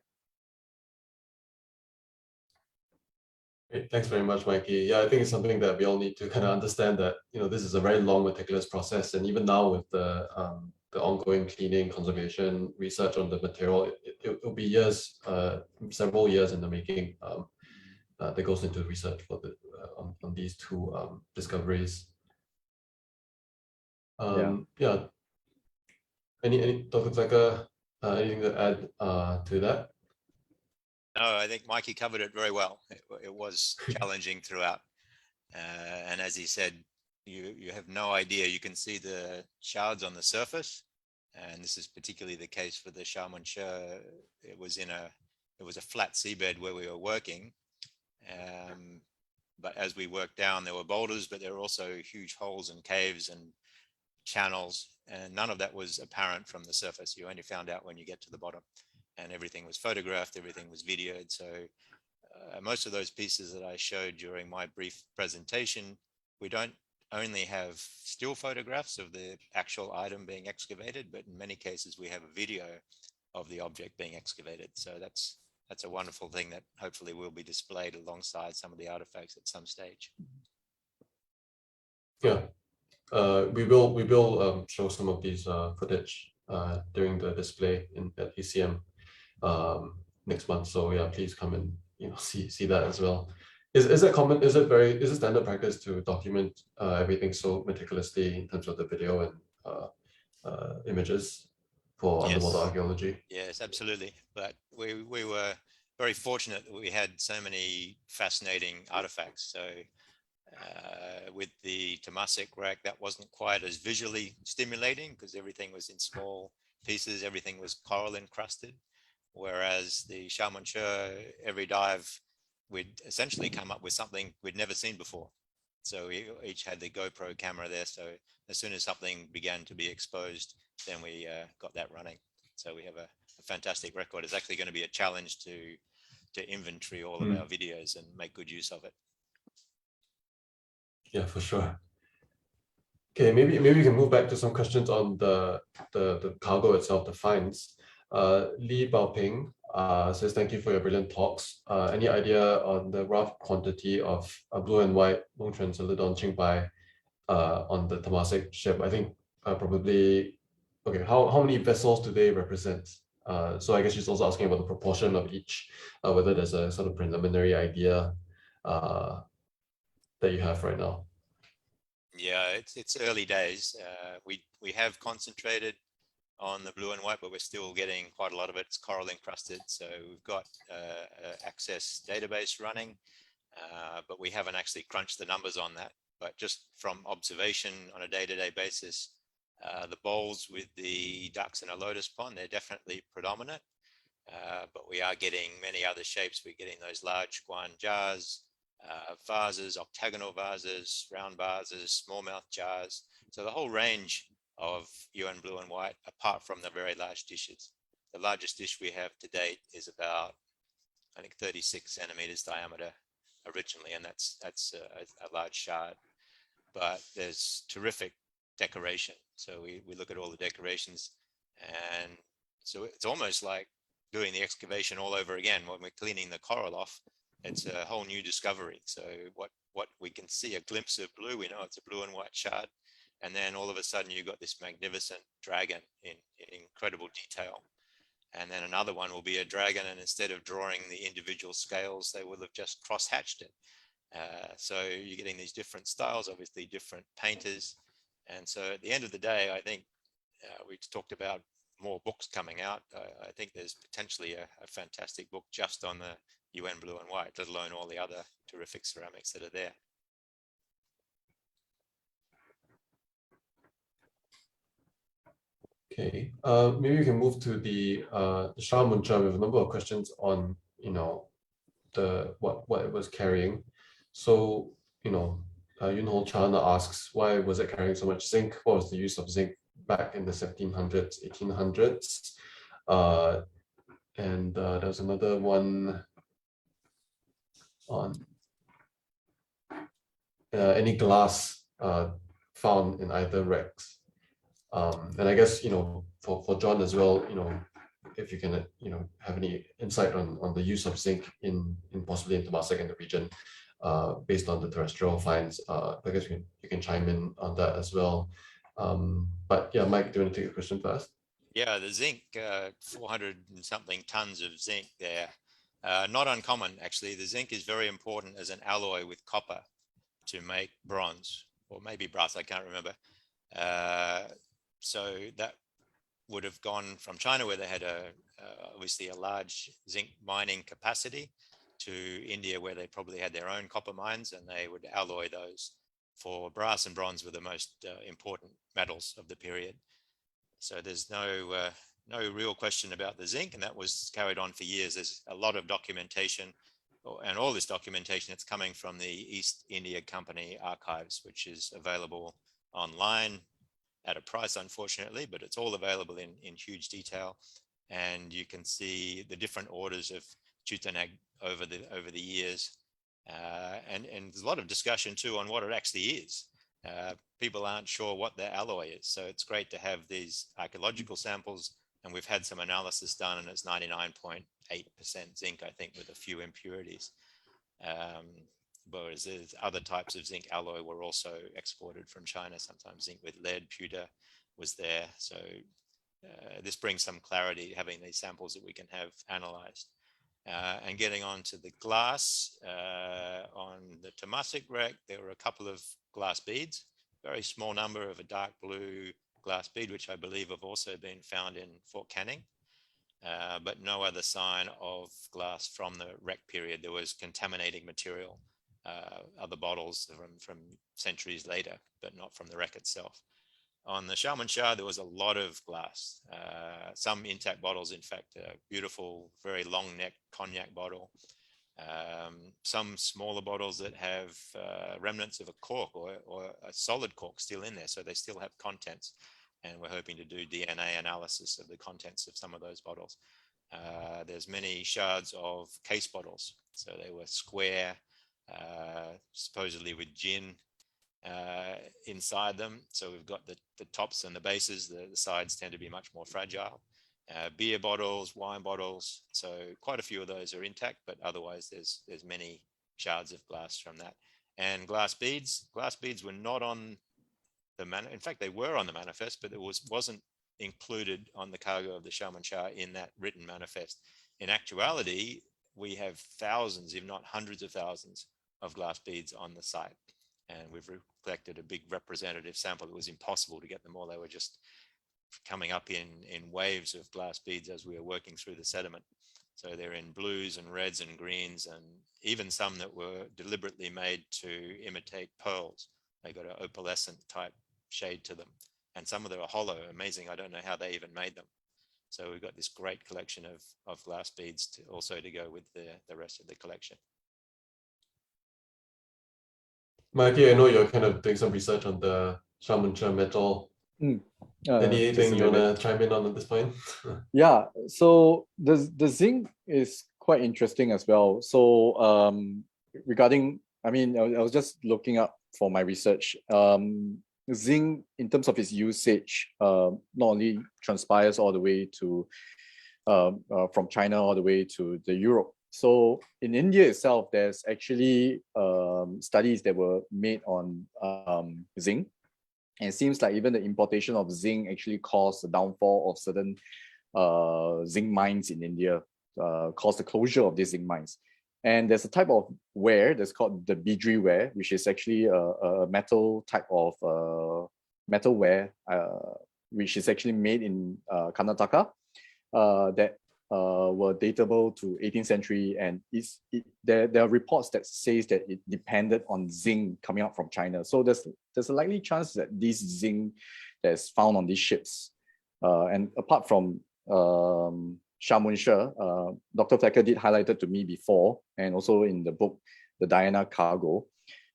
Great. Thanks very much, Mikey. Yeah, I think it's something that we all need to kind of understand that, this is a very long, meticulous process. And even now with the ongoing cleaning, conservation, research on the material, it'll be years, several years in the making that goes into research for the on these two discoveries. Yeah. Any Dr. Flecker, anything to add to that? No, I think Mikey covered it very well. It was challenging throughout. And as he said, you have no idea. You can see the shards on the surface. And this is particularly the case for the Shaman-Shur. It was a flat seabed where we were working. But as we worked down, there were boulders, but there were also huge holes and caves and channels, and none of that was apparent from the surface. You only found out when you get to the bottom, and everything was photographed, everything was videoed. So most of those pieces that I showed during my brief presentation, we don't only have still photographs of the actual item being excavated, but in many cases we have a video of the object being excavated. So that's a wonderful thing that hopefully will be displayed alongside some of the artifacts at some stage. Yeah. We will show some of these footage during the display at ACM next month. So yeah, please come and see that as well. Is it common? Is it standard practice to document everything so meticulously in terms of the video and images for underwater archaeology? Yes, absolutely. But we were very fortunate that we had so many fascinating artifacts. So with the Temasek wreck, that wasn't quite as visually stimulating because everything was in small pieces, everything was coral encrusted. Whereas the Shaman-Shur, every dive, we'd essentially come up with something we'd never seen before. So we each had the GoPro camera there. So as soon as something began to be exposed, then we got that running. So we have a fantastic record. It's actually going to be a challenge to inventory all of our videos and make good use of it. Yeah, for sure. Okay, maybe we can move back to some questions on the cargo itself, the finds. Li Baoping says, thank you for your brilliant talks. Any idea on the rough quantity of blue and white Longchuan Celadon Qingbai on the Temasek ship? I think probably, okay, how many vessels do they represent? So I guess she's also asking about the proportion of each, whether there's a sort of preliminary idea that you have right now. Yeah, it's early days. We have concentrated on the blue and white, but we're still getting quite a lot of it. It's coral encrusted. So we've got Access database running, but we haven't actually crunched the numbers on that. But just from observation on a day-to-day basis, the bowls with the ducks in a lotus pond, they're definitely predominant. But we are getting many other shapes. We're getting those large guan jars, vases, octagonal vases, round vases, smallmouth jars. So the whole range of Yuan blue and white, apart from the very large dishes. The largest dish we have to date is about, I think, 36 centimeters diameter originally, and that's a large shard. But there's terrific decoration. So we look at all the decorations, and so it's almost like doing the excavation all over again. When we're cleaning the coral off, it's a whole new discovery. So what we can see, a glimpse of blue, we know it's a blue and white shard. And then all of a sudden you've got this magnificent dragon in incredible detail. And then another one will be a dragon, and instead of drawing the individual scales, they will have just cross-hatched it. So you're getting these different styles, obviously different painters. And so at the end of the day, I think we talked about more books coming out. I think there's potentially a fantastic book just on the Yuan blue and white, let alone all the other terrific ceramics that are there. Okay, maybe we can move to the Shaman-Shur. We have a number of questions on what it was carrying. So Yunho Chana asks, why was it carrying so much zinc? What was the use of zinc back in the 1700s, 1800s? And there's another one on any glass found in either wrecks. And I guess for John as well, if you can have any insight on the use of zinc in possibly in Temasek and the region, based on the terrestrial finds, I guess you can chime in on that as well. But yeah, Mike, do you want to take the question first? Yeah, the zinc, 400 and something tons of zinc there. Not uncommon, actually. The zinc is very important as an alloy with copper to make bronze, or maybe brass, I can't remember. So that would have gone from China, where they had obviously a large zinc mining capacity, to India, where they probably had their own copper mines, and they would alloy those for brass, and bronze were the most important metals of the period. So there's no real question about the zinc, and that was carried on for years. There's a lot of documentation, and all this documentation, it's coming from the East India Company archives, which is available online at a price, unfortunately, but it's all available in huge detail. And you can see the different orders of Chutanag over the years. And there's a lot of discussion too on what it actually is. People aren't sure what the alloy is. So it's great to have these archaeological samples, and we've had some analysis done, and it's 99.8% zinc, I think, with a few impurities. Whereas there's other types of zinc alloy were also exported from China, sometimes zinc with lead, pewter was there. So this brings some clarity, having these samples that we can have analyzed. And getting on to the glass, on the Temasek wreck, there were a couple of glass beads, very small number of a dark blue glass bead, which I believe have also been found in Fort Canning, but no other sign of glass from the wreck period. There was contaminating material, other bottles from centuries later, but not from the wreck itself. On the Xiaomen, there was a lot of glass, some intact bottles, in fact, a beautiful, very long neck cognac bottle, some smaller bottles that have remnants of a cork or a solid cork still in there, so they still have contents. And we're hoping to do DNA analysis of the contents of some of those bottles. There's many shards of case bottles, so they were square, supposedly with gin inside them. So we've got the tops and the bases, the sides tend to be much more fragile. Beer bottles, wine bottles, so quite a few of those are intact, but otherwise there's many shards of glass from that. And glass beads were not on the in fact, they were on the manifest, but it wasn't included on the cargo of the Xiaomen in that written manifest. In actuality, we have thousands, if not hundreds of thousands, of glass beads on the site. And we've collected a big representative sample. It was impossible to get them all. They were just coming up in waves of glass beads as we were working through the sediment. So they're in blues and reds and greens, and even some that were deliberately made to imitate pearls. They got an opalescent type shade to them. And some of them are hollow, amazing. I don't know how they even made them. So we've got this great collection of glass beads to also to go with the rest of the collection. Mikey, I know you're kind of doing some research on the Xiaomen metal. Anything you want to chime in on at this point? Yeah, so the zinc is quite interesting as well. So regarding, I mean, I was just looking up for my research. Zinc, in terms of its usage, not only transpires all the way to from China all the way to the Europe. So in India itself, there's actually studies that were made on zinc. And it seems like even the importation of zinc actually caused the downfall of certain zinc mines in India, caused the closure of these zinc mines. And there's a type of ware that's called the bidri ware, which is actually a metal type of metal ware, which is actually made in Karnataka, that were datable to 18th century, and there are reports that says that it depended on zinc coming out from China. So there's a likely chance that this zinc that's found on these ships, and apart from Xiaomen, Dr. Flecker did highlight it to me before, and also in the book, The Diana Cargo,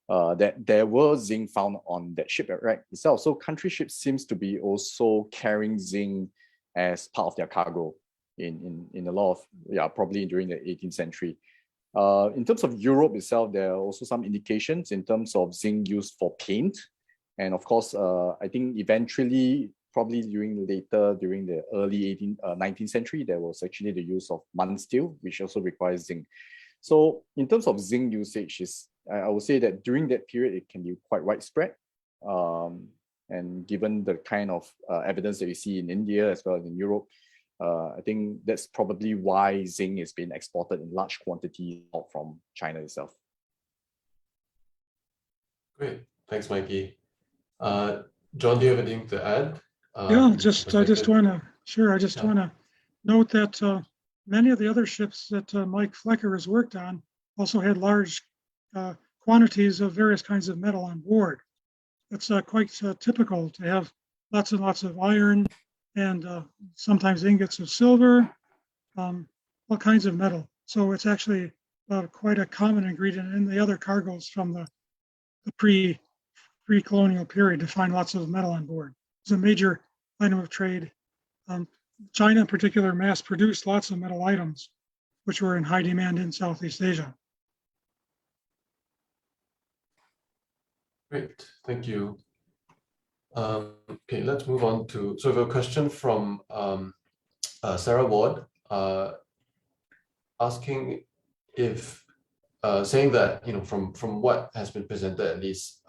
that there were zinc found on that shipwreck itself. So country ships seems to be also carrying zinc as part of their cargo in a lot of, probably during the 18th century. In terms of Europe itself, there are also some indications in terms of zinc used for paint. And of course, I think eventually, probably during the early 19th century, there was actually the use of mun steel, which also requires zinc. So in terms of zinc usage, I would say that during that period, it can be quite widespread. And given the kind of evidence that we see in India as well as in Europe, I think that's probably why zinc is being exported in large quantities out from China itself. Great, thanks, Mikey. John, do you have anything to add? Yeah, I just want to note that many of the other ships that Mike Flecker has worked on also had large quantities of various kinds of metal on board. It's quite typical to have lots and lots of iron and sometimes ingots of silver, all kinds of metal. So it's actually quite a common ingredient in the other cargoes from the pre-colonial period to find lots of metal on board. It's a major item of trade. China in particular mass produced lots of metal items, which were in high demand in Southeast Asia. Great, thank you. Okay, let's move on to, so we have a question from Sarah Ward, asking if, saying that, you know, from what has been presented at least,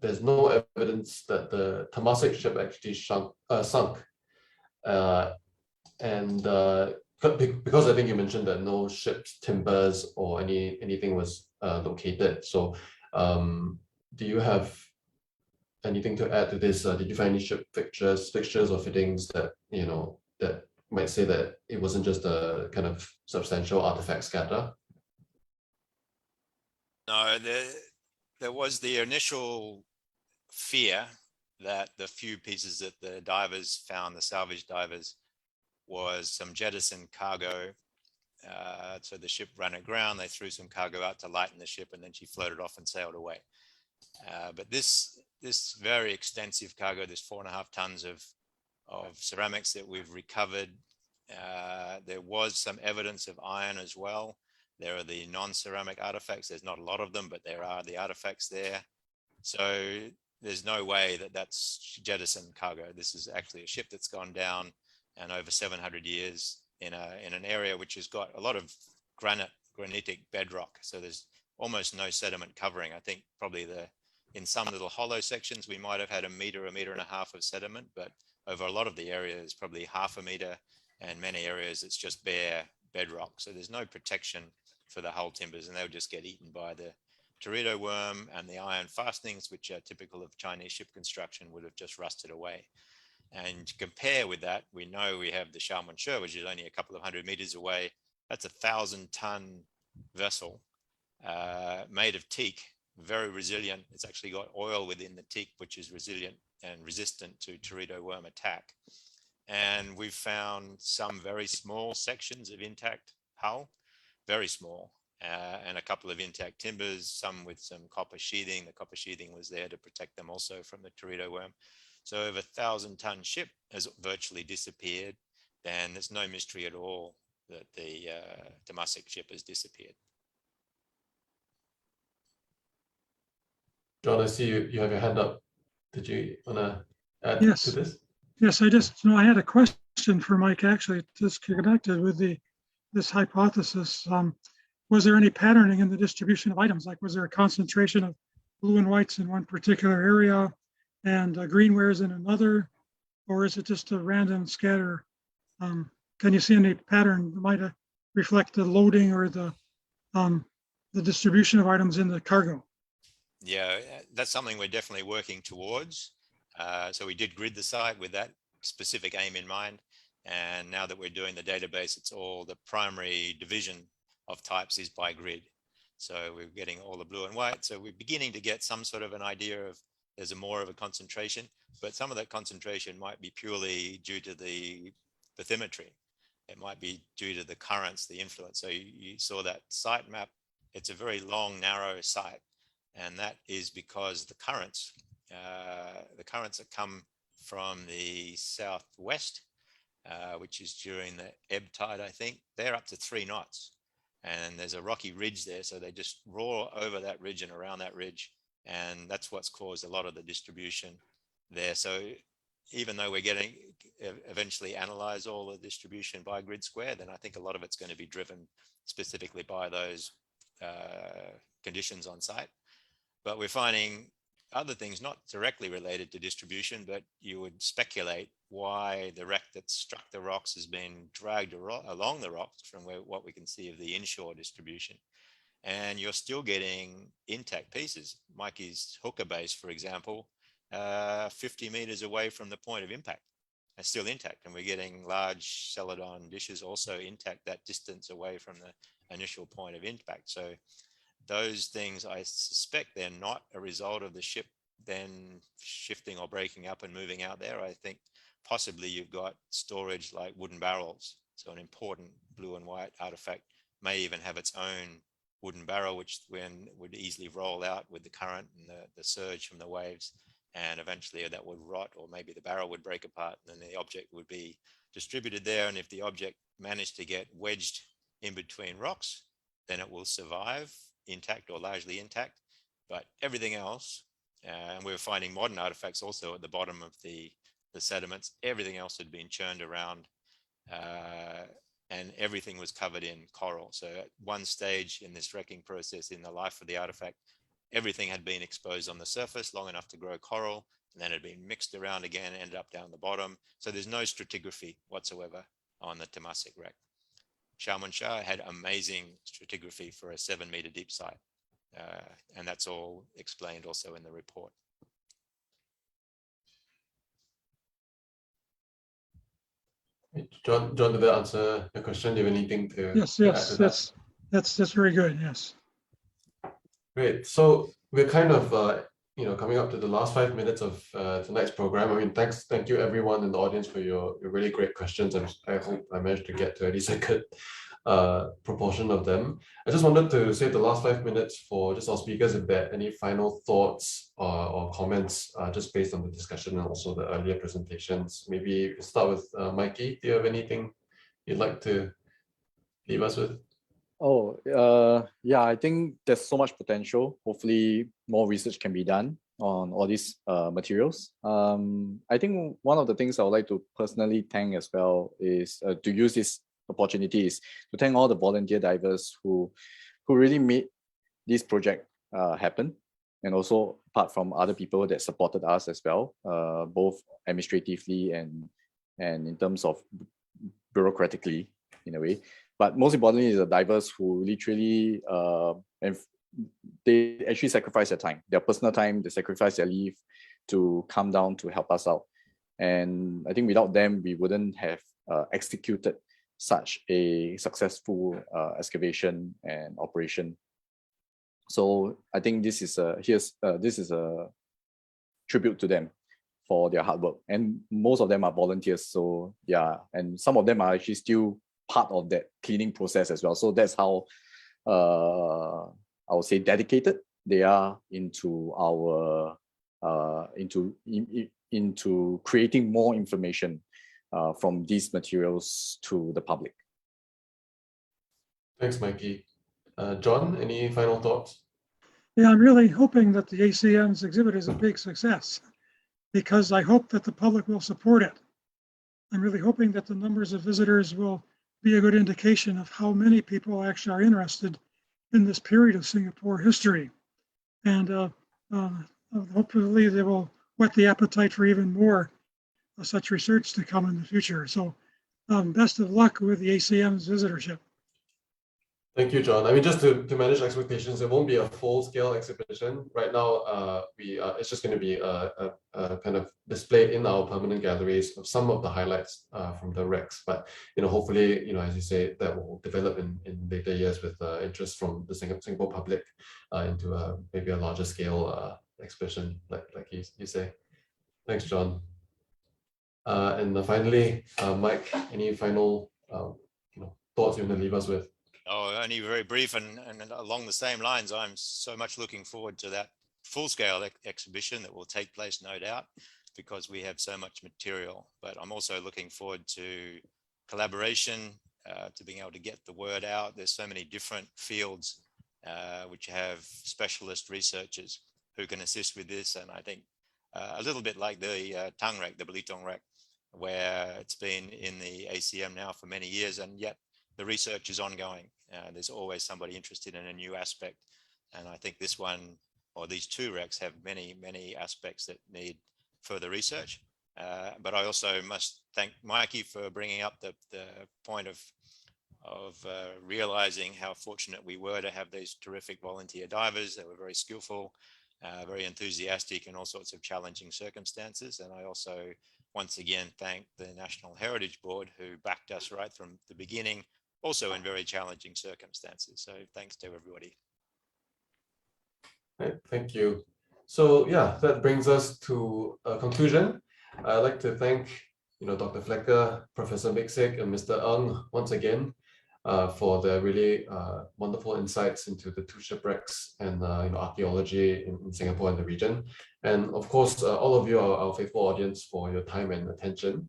there's no evidence that the Temasek ship actually sunk. And because I think you mentioned that no ship's timbers or anything was located. So do you have anything to add to this? Did you find any ship fixtures or fittings that, you know, that might say that it wasn't just a kind of substantial artifact scatter? No, there was the initial fear that the few pieces that the divers found, the salvage divers, was some jettisoned cargo. So the ship ran aground, they threw some cargo out to lighten the ship, and then she floated off and sailed away. But this very extensive cargo, this 4.5 tons of ceramics that we've recovered, there was some evidence of iron as well. There are the non-ceramic artifacts. There's not a lot of them, but there are the artifacts there. So there's no way that that's jettisoned cargo. This is actually a ship that's gone down and over 700 years in an area which has got a lot of granitic bedrock. So there's almost no sediment covering. I think probably in some little hollow sections, we might have had a meter and a half of sediment, but over a lot of the area, it's probably 0.5 meter, and many areas it's just bare bedrock. So there's no protection for the hull timbers, and they'll just get eaten by the teredo worm, and the iron fastenings, which are typical of Chinese ship construction, would have just rusted away. And to compare with that, we know we have the Sharmonshire, which is only a couple of 100 meters away. That's a 1,000-ton vessel made of teak, very resilient. It's actually got oil within the teak, which is resilient and resistant to teredo worm attack. And we've found some very small sections of intact hull, very small, and a couple of intact timbers, some with some copper sheathing. The copper sheathing was there to protect them also from the teredo worm. So over 1,000-ton ship has virtually disappeared, then there's no mystery at all that the Temasek ship has disappeared. John, I see you have your hand up. Did you want to add to this? Yes, I had a question for Mike, actually, just connected with this hypothesis. Was there any patterning in the distribution of items? Like, was there a concentration of blue and whites in one particular area and green wares in another? Or is it just a random scatter? Can you see any pattern that might reflect the loading or the distribution of items in the cargo? Yeah, that's something we're definitely working towards. So we did grid the site with that specific aim in mind. And now that we're doing the database, it's all the primary division of types is by grid. So we're getting all the blue and white. So we're beginning to get some sort of an idea of there's more of a concentration, but some of that concentration might be purely due to the bathymetry. It might be due to the currents, the influence. So you saw that site map. It's a very long, narrow site. And that is because the currents that come from the southwest, which is during the ebb tide, I think, they're up to 3 knots. And there's a rocky ridge there. So they just roar over that ridge and around that ridge. And that's what's caused a lot of the distribution there. So even though we're getting eventually analyze all the distribution by grid square, then I think a lot of it's going to be driven specifically by those conditions on site. But we're finding other things not directly related to distribution, but you would speculate why the wreck that struck the rocks has been dragged along the rocks from what we can see of the inshore distribution. And you're still getting intact pieces. Mikey's hooker base, for example, 50 meters away from the point of impact, are still intact. And we're getting large Celadon dishes also intact that distance away from the initial point of impact. So those things, I suspect they're not a result of the ship then shifting or breaking up and moving out there. I think possibly you've got storage like wooden barrels. So an important blue and white artifact may even have its own wooden barrel, which would easily roll out with the current and the surge from the waves. And eventually that would rot, or maybe the barrel would break apart and the object would be distributed there. And if the object managed to get wedged in between rocks, then it will survive intact or largely intact. But everything else, and we were finding modern artifacts also at the bottom of the sediments, everything else had been churned around and everything was covered in coral. So at one stage in this wrecking process in the life of the artifact, everything had been exposed on the surface long enough to grow coral, and then it had been mixed around again and ended up down the bottom. So there's no stratigraphy whatsoever on the Temasek wreck. Sharman Shah had amazing stratigraphy for a 7-meter deep site. And that's all explained also in the report. John, did that answer the question? Do you have anything to Yes, add to that? that's very good. Yes. Great. So we're kind of coming up to the last 5 minutes of tonight's program. I mean, thank you everyone in the audience for your really great questions. I hope I managed to get to at least a good proportion of them. I just wanted to save the last 5 minutes for just our speakers if there are any final thoughts or comments just based on the discussion and also the earlier presentations. Maybe we'll start with Mikey. Do you have anything you'd like to leave us with? Yeah, I think there's so much potential. Hopefully more research can be done on all these materials. I think one of the things I would like to personally thank as well is to use this opportunity is to thank all the volunteer divers who really made this project happen, and also apart from other people that supported us as well, both administratively and in terms of bureaucratically in a way. But most importantly, the divers who literally and they actually sacrifice their time, their personal time, they sacrifice their leave to come down to help us out. And I think without them, we wouldn't have executed such a successful excavation and operation. So I think this is a tribute to them for their hard work. And most of them are volunteers. So yeah, and some of them are actually still part of that cleaning process as well. So that's how I would say dedicated they are into our into creating more information from these materials to the public. Thanks, Mikey. John, any final thoughts? Yeah, I'm really hoping that the ACM's exhibit is a big success, because I hope that the public will support it. I'm really hoping that the numbers of visitors will be a good indication of how many people actually are interested in this period of Singapore history. And hopefully they will whet the appetite for even more such research to come in the future. So best of luck with the ACM's visitorship. Thank you, John. I mean, just to manage expectations, it won't be a full-scale exhibition. Right now, it's just going to be a kind of display in our permanent galleries of some of the highlights from the wrecks. But hopefully, as you say, that will develop in later years with interest from the Singapore public into maybe a larger scale exhibition, like you say. Thanks, John. And finally, Mike, any final thoughts you want to leave us with? Oh, only very brief, and along the same lines, I'm so much looking forward to that full-scale exhibition that will take place, no doubt, because we have so much material. But I'm also looking forward to collaboration, to being able to get the word out. There's so many different fields which have specialist researchers who can assist with this. And I think a little bit like the Tang wreck, the Belitung wreck, where it's been in the ACM now for many years, and yet the research is ongoing. There's always somebody interested in a new aspect. And I think this one, or these two wrecks have many aspects that need further research. But I also must thank Mikey for bringing up the point of realizing how fortunate we were to have these terrific volunteer divers that were very skillful, very enthusiastic in all sorts of challenging circumstances. And I also, once again, thank the National Heritage Board who backed us right from the beginning, also in very challenging circumstances. So thanks to everybody. Right, thank you. So yeah, that brings us to a conclusion. I'd like to thank Dr. Flecker, Professor Miksic, and Mr. Ng once again for their really wonderful insights into the two shipwrecks and archaeology in Singapore and the region. And of course, all of you are our faithful audience for your time and attention.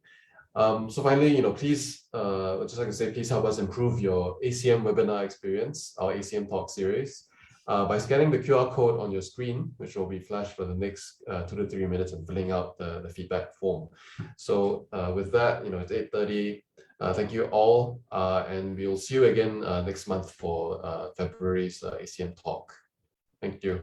So finally, please, I'd just like to say, please help us improve your ACM webinar experience, our ACM Talk series, by scanning the QR code on your screen, which will be flashed for the next 2 to 3 minutes and filling out the feedback form. So with that, it's 8:30. Thank you all, and we'll see you again next month for February's ACM Talk. Thank you.